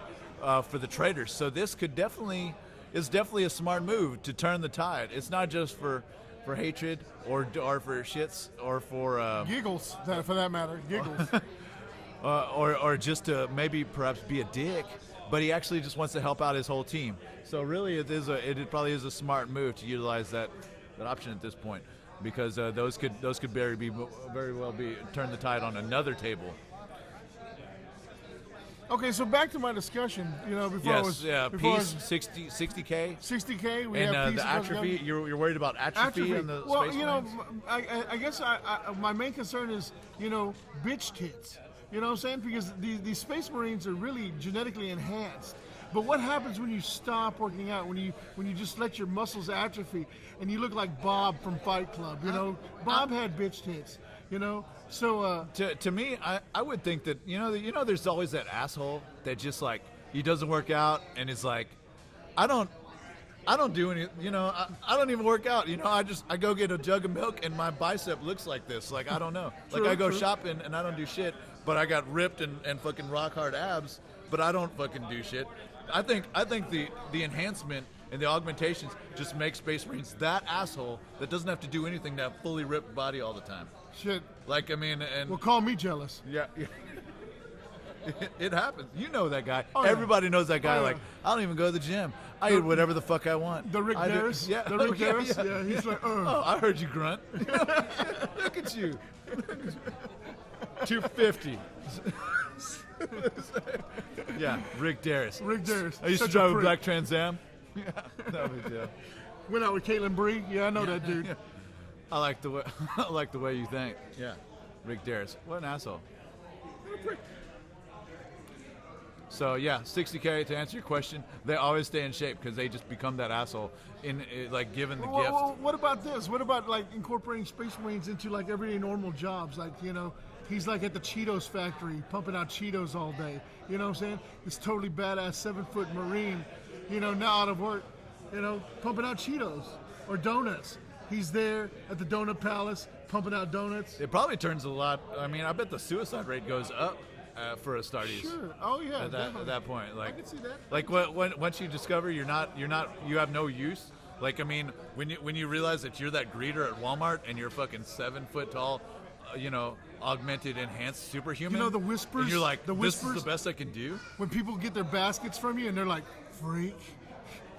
for the traders. So this is definitely a smart move to turn the tide. It's not just for for hatred or for shits or for Giggles, for that matter. Giggles. or just to maybe perhaps be a dick, but he actually just wants to help out his whole team. So really, it probably is a smart move to utilize that option at this point, because those could very well be turn the tide on another table. Okay, so back to my discussion. Peace, 60K. 60K. We And have Peace the atrophy. You're worried about atrophy in the well, Space Marines? I guess my main concern is bitch tits. You know what I'm saying? Because these Space Marines are really genetically enhanced. But what happens when you stop working out? When you just let your muscles atrophy and you look like Bob from Fight Club? Bob had bitch tits. So to me, I would think that there's always that asshole that just like he doesn't work out and is like, I don't do any, I don't even work out. I go get a jug of milk and my bicep looks like this. Like, I don't know. Like, I go shopping and I don't do shit, but I got ripped and fucking rock hard abs, but I don't fucking do shit. I think the enhancement and the augmentations just make Space Marines that asshole that doesn't have to do anything to have fully ripped body all the time. Shit. Like, I mean, and well, call me jealous. Yeah. It happens. You know that guy. Oh, yeah. Everybody knows that guy. Oh, yeah. Like, I don't even go to the gym. I eat whatever the fuck I want. The Rick Darris? Yeah. The Rick Darris? Yeah, he's like, Oh, I heard you grunt. Look at you. 250. Yeah, Rick Darris. Rick Darris. I used to Such drive a prick. black Trans Am. Yeah, no big deal. Went out with Caitlin Bree. Yeah, I know that dude. Yeah. I like the way you think. Yeah, Rick Darris. What an asshole. So yeah, 60K to answer your question. They always stay in shape because they just become that asshole like given the gift. Well, what about this? What about like incorporating Space Marines into like everyday normal jobs? Like he's like at the Cheetos factory pumping out Cheetos all day. You know what I'm saying? This totally badass 7-foot Marine. Now out of work. Pumping out Cheetos or donuts. He's there at the Donut Palace pumping out donuts. It probably turns a lot. I mean, I bet the suicide rate goes up for Astartes. Sure. Oh yeah. At that point, like I can see that. Like once you discover you have no use. Like, I mean, when you realize that you're that greeter at Walmart and you're fucking 7 foot tall, augmented, enhanced superhuman. The whispers. And you're like, the this whispers, is the best I can do. When people get their baskets from you and they're like, freak,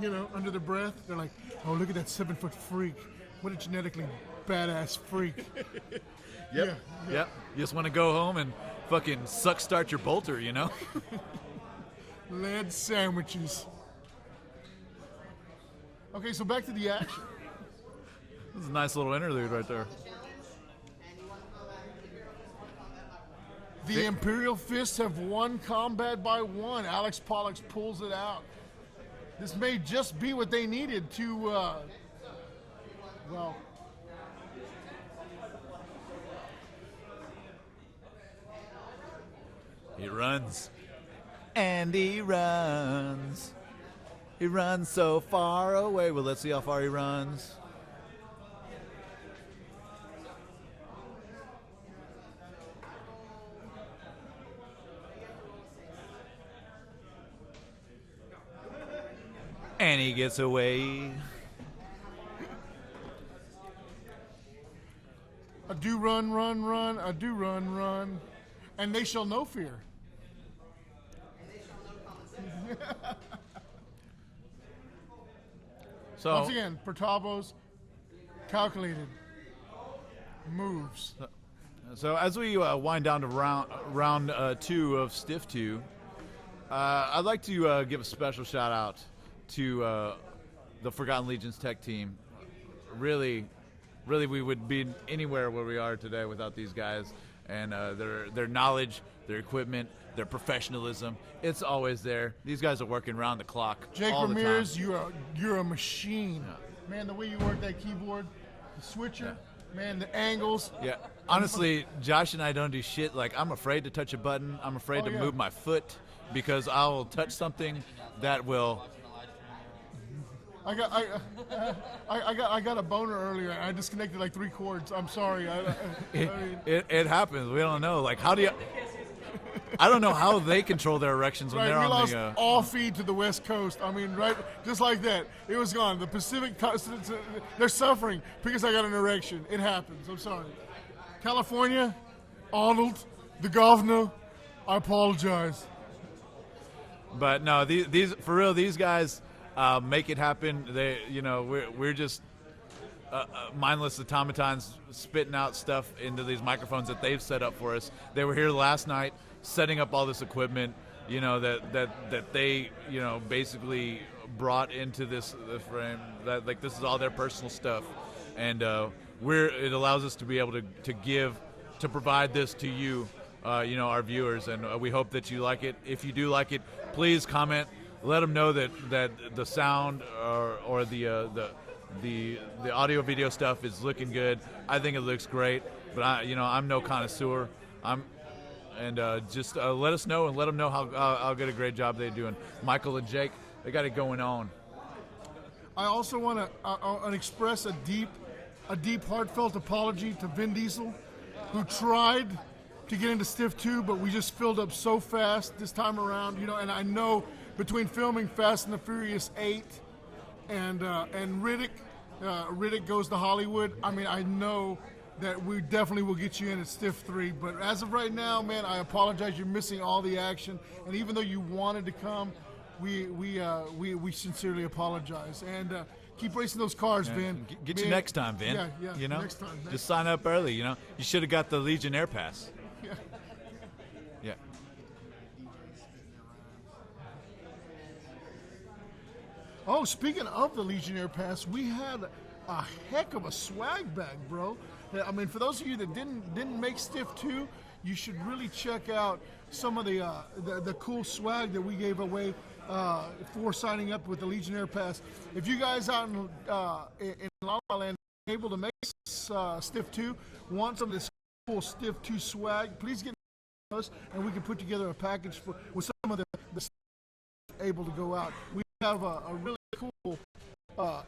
under their breath, they're like, oh, look at that 7-foot freak. What a genetically badass freak. Yep. You just want to go home and fucking start your bolter, Lead sandwiches. Okay, so back to the action. This is a nice little interlude right there. The Imperial Fists have won combat by 1. Alex Pollux pulls it out. This may just be what they needed to, He runs. And he runs. He runs so far away. Well, let's see how far he runs. And he gets away. I do run, run, run. I do run, run. And they shall know fear. So once again, Pertavo's calculated moves. So as we wind down to round 2 of Stiff 2, I'd like to give a special shout out to the Forgotten Legions tech team. Really, we would be anywhere where we are today without these guys and their knowledge, their equipment, their professionalism. It's always there. These guys are working around the clock. Jake all Ramirez, the time. you're a machine. Yeah. Man, the way you work that keyboard, the switcher, man, the angles. Yeah. Honestly, Josh and I don't do shit. Like, I'm afraid to touch a button. I'm afraid to move my foot because I will touch something that will. I got a boner earlier. I disconnected like 3 cords. I'm sorry. It happens. We don't know. Like, how do you? I don't know how they control their erections when Right, they're we on lost the. all feed to the West Coast. I mean, right, just like that. It was gone. The Pacific Coast, they're suffering because I got an erection. It happens. I'm sorry. California, Arnold, the governor, I apologize. But no, these for real. These guys make it happen. They, we're just mindless automatons spitting out stuff into these microphones that they've set up for us. They were here last night setting up all this equipment. That they basically brought into this frame. That like this is all their personal stuff, and it allows us to be able to provide this to you. Our viewers, and we hope that you like it. If you do like it, please comment. Let them know that the sound or the audio video stuff is looking good. I think it looks great, but I'm no connoisseur. Just let us know and let them know how good a great job they're doing. Michael and Jake, they got it going on. I also want to express a deep, heartfelt apology to Vin Diesel, who tried to get into Stiff 2, but we just filled up so fast this time around, and I know between filming Fast and the Furious 8 and Riddick Goes to Hollywood, I mean, I know that we definitely will get you in at Stiff 3, but as of right now, man, I apologize, you're missing all the action, and even though you wanted to come, we sincerely apologize, and keep racing those cars, Vin. Get you next time, Vin. Yeah, next time. Just sign up early, You should have got the Legionnaire pass. Yeah. Yeah. Oh, speaking of the Legionnaire Pass, we had a heck of a swag bag, bro. I mean, for those of you that didn't make Stiff 2, you should really check out some of the cool swag that we gave away for signing up with the Legionnaire Pass. If you guys out in La La Land are able to make Stiff 2, want some of this cool Stiff 2 swag, please get us and we can put together a package with some of the stuff able to go out. We have a really cool a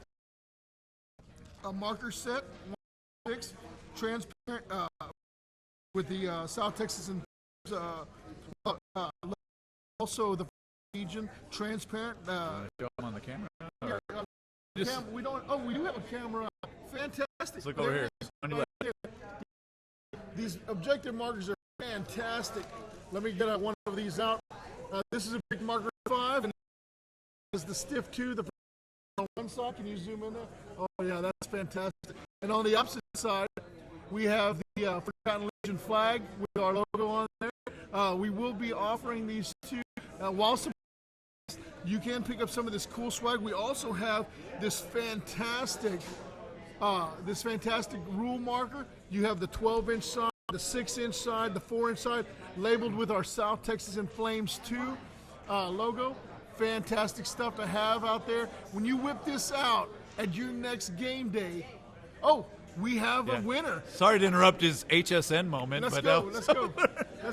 marker set, 1/6, transparent with the South Texas and also the region, transparent. Show them on the camera. We don't. Oh, we do have a camera. Fantastic. Let's look over here. On your left. These objective markers are fantastic. Let me get one of these out. This is a big marker 5, and this is the Stiff 2. The on one side, can you zoom in there? Oh yeah, that's fantastic. And on the opposite side, we have the Forgotten Legion flag with our logo on there. We will be offering these two while you can pick up some of this cool swag. We also have this fantastic rule marker. You have the 12-inch side, the 6-inch side, the 4-inch side, labeled with our South Texas in Flames 2 logo. Fantastic stuff to have out there. When you whip this out at your next game day, we have a winner. Sorry to interrupt his HSN moment. Let's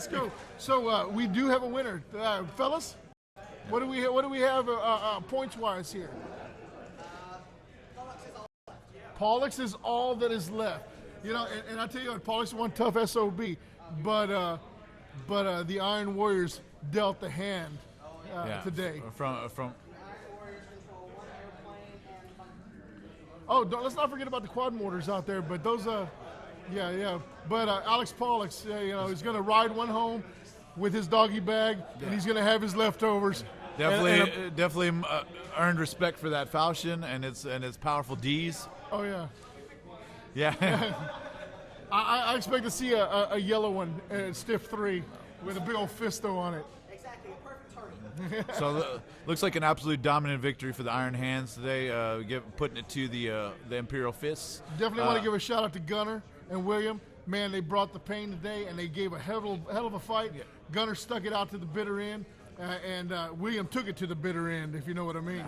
go. So we do have a winner, fellas. What do we have points wise here? Pollux is all that is left. And I tell you what, Pollux is one tough SOB, but the Iron Warriors dealt the hand today. From. Oh, let's not forget about the quad mortars out there. But those, yeah. But Alex Pollux, he's going to ride one home with his doggy bag, and he's going to have his leftovers. Definitely earned respect for that falchion and its powerful D's. Oh yeah. Yeah. I expect to see a yellow one at Stiff 3 with a big old fisto on it. Exactly, a perfect target. So looks like an absolute dominant victory for the Iron Hands today, putting it to the Imperial Fists. Definitely want to give a shout out to Gunner and William. Man, they brought the pain today, and they gave a hell of a fight. Yeah. Gunner stuck it out to the bitter end, and William took it to the bitter end, if you know what I mean.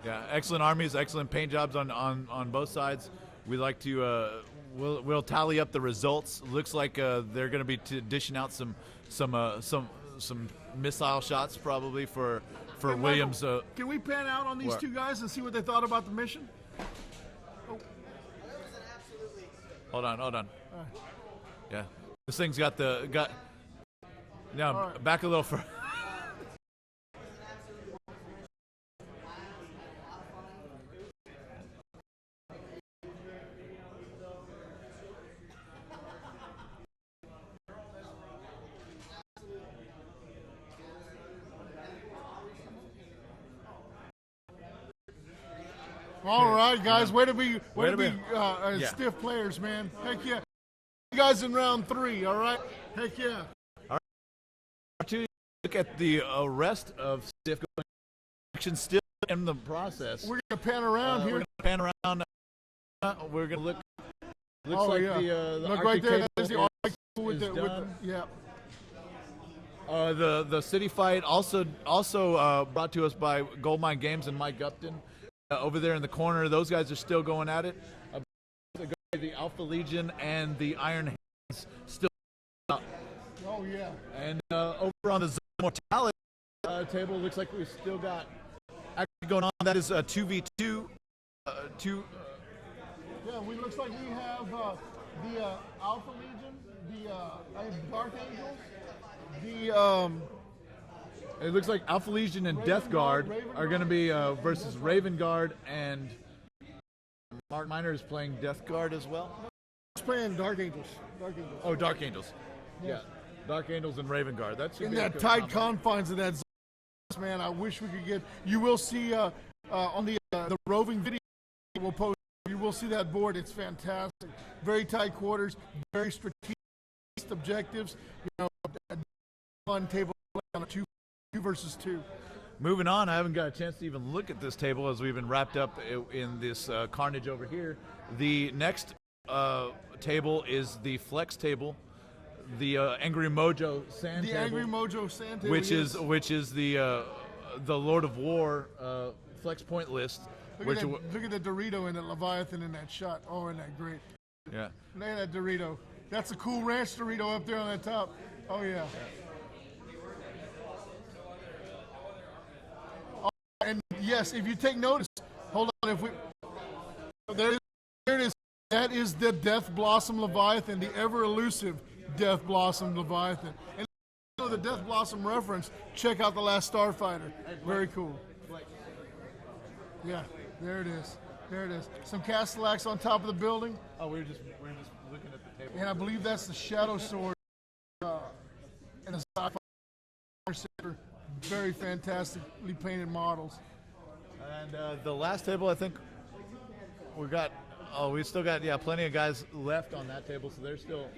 Yeah, excellent armies, excellent paint jobs on both sides. We like to we'll tally up the results. Looks like they're going to be dishing out some missile shots probably for Williams. Can we pan out on these two guys and see what they thought about the mission? Oh. Hold on. Yeah, this thing's got Now right. back a little further. All right, guys, way to be Yeah. stiff players, man. Heck yeah. You guys in round 3, all right? Heck yeah. To look at the rest of stiff action still in the process. We're going to pan around We're here. gonna pan around. We're gonna look. Looks Oh, like yeah. the Look Arctic right there. table There's the is- Arctic with is the, done. yeah. The city fight also brought to us by Goldmine Games and Mike Upton over there in the corner. Those guys are still going at it. The Alpha Legion and the Iron Hands still up. Oh, yeah. And over on the Mortality table, looks like we've still got actually going on. That is 2v2. Yeah, looks like we have the Alpha Legion, the Dark Angels, It looks like Alpha Legion and Death Guard are going to be versus Raven Guard, and Mark Miner is playing Death Guard as well. He's playing Dark Angels. Dark Angels. Oh, Dark Angels. Yeah. Dark Angels and Raven Guard. That should In be a that good tight combo. confines of that zone, man, I wish we could get. You will see on the roving video we'll post. You will see that board. It's fantastic. Very tight quarters. Very strategic objectives. You know, a fun table on a 2 versus 2. Moving on, I haven't got a chance to even look at this table as we've been wrapped up in this carnage over here. The next table is the flex table, the Angry Mojo Sand The table, Angry Mojo Sand table. which yes. is the Lord of War flex point list. Look at the Dorito and the Leviathan in that shot. Oh, isn't that great? Yeah. Look at that Dorito. That's a cool ranch Dorito up there on that top. Oh, yeah. Oh, and yes, if you take notice, hold on. There it is. That is the Death Blossom Leviathan, the ever elusive Death Blossom Leviathan. And if you know the Death Blossom reference, check out The Last Starfighter. Very cool. Yeah, there it is. There it is. Some Castellax on top of the building. Oh, we're just looking at the table. And I believe that's the Shadow Sword and a sci-fi. Very fantastically painted models. And the last table, I think we still got plenty of guys left on that table, so they're still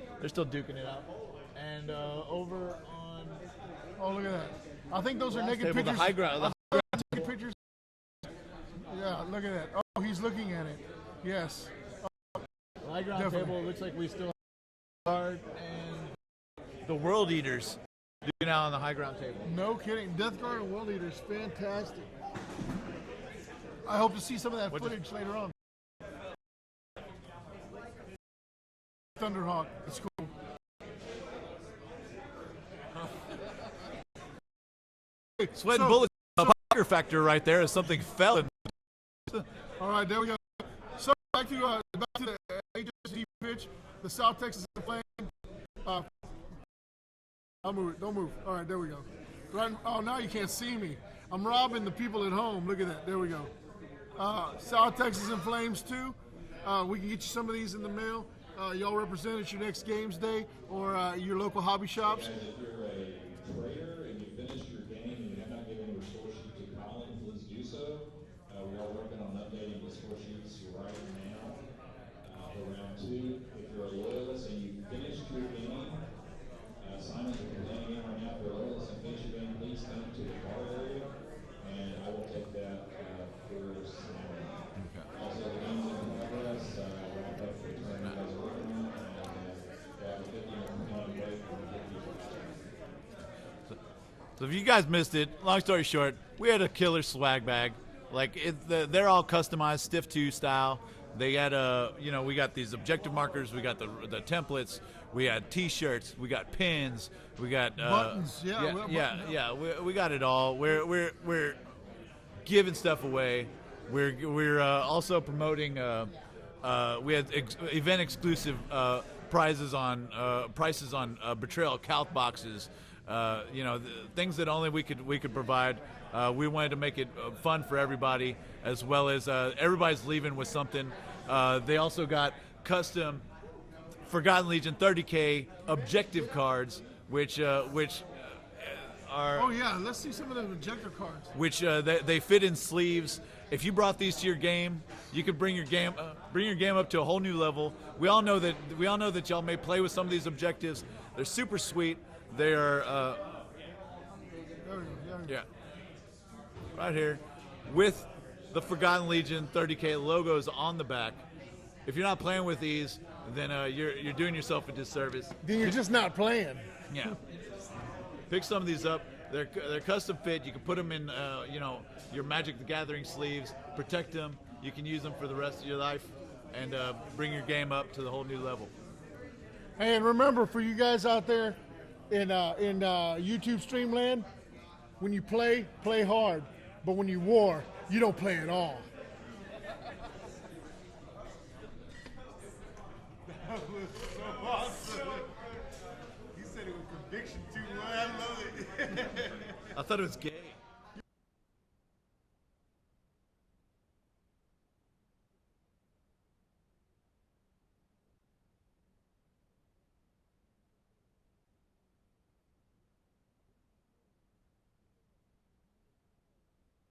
duking it out. And over on Oh, look at that. I think those are last naked table, pictures. the high ground. Naked pictures. Yeah, look at that. Oh, he's looking at it. Yes. The high ground Definitely. table, it looks like we still have Guard and the World Eaters duking out on the high ground table. No kidding. Death Guard and World Eaters, fantastic. I hope to see some of that footage later on. Thunderhawk, it's cool. Sweat and bullets, a Parker factor right there as something fell. All right, there we go. So back to the HSD pitch. The South Texas is playing. I'll move it. Don't move. All right, there we go. Right. Oh, now you can't see me. I'm robbing the people at home. Look at that. There we go. South Texas in Flames 2. We can get you some of these in the mail. Y'all represent at your next games day or your local hobby shops. If you're a trader and you finished your game and you have not given your score sheet to Colin, please do so. We are working on updating the score sheets right now for round 2. If you're a loyalist and you finished your game, Simon's playing a game right now. If you're a loyalist and finish your game, please come to the bar area and I will take that for Simon. Also, the games in progress, wrap up the turn you guys are working on, and have a 50-minute break when we get these. So if you guys missed it, long story short, we had a killer swag bag. Like they're all customized, Stiff 2 style. They had we got these objective markers, we got the templates, we had T-shirts, we got pins, we got Buttons, yeah. We got it all. We're giving stuff away. We're also promoting. We had event exclusive prices on Betrayal Calc boxes. things that only we could provide. We wanted to make it fun for everybody, as well as everybody's leaving with something. They also got custom Forgotten Legion 30K objective cards, which are Oh yeah, let's see some of the objective cards. which they fit in sleeves. If you brought these to your game, you could bring your game up to a whole new level. We all know that y'all may play with some of these objectives. They're super sweet. They are There we go, there we go. yeah, right here with the Forgotten Legion 30K logos on the back. If you're not playing with these, then you're doing yourself a disservice. Then you're just not playing. Yeah. Pick some of these up. They're custom fit. You can put them in your Magic the Gathering sleeves. Protect them. You can use them for the rest of your life, and bring your game up to the whole new level. Hey, and remember, for you guys out there in YouTube Streamland, when you play hard, but when you war, you don't play at all. That was so awesome. He said it with conviction too. I love it. I thought it was gay.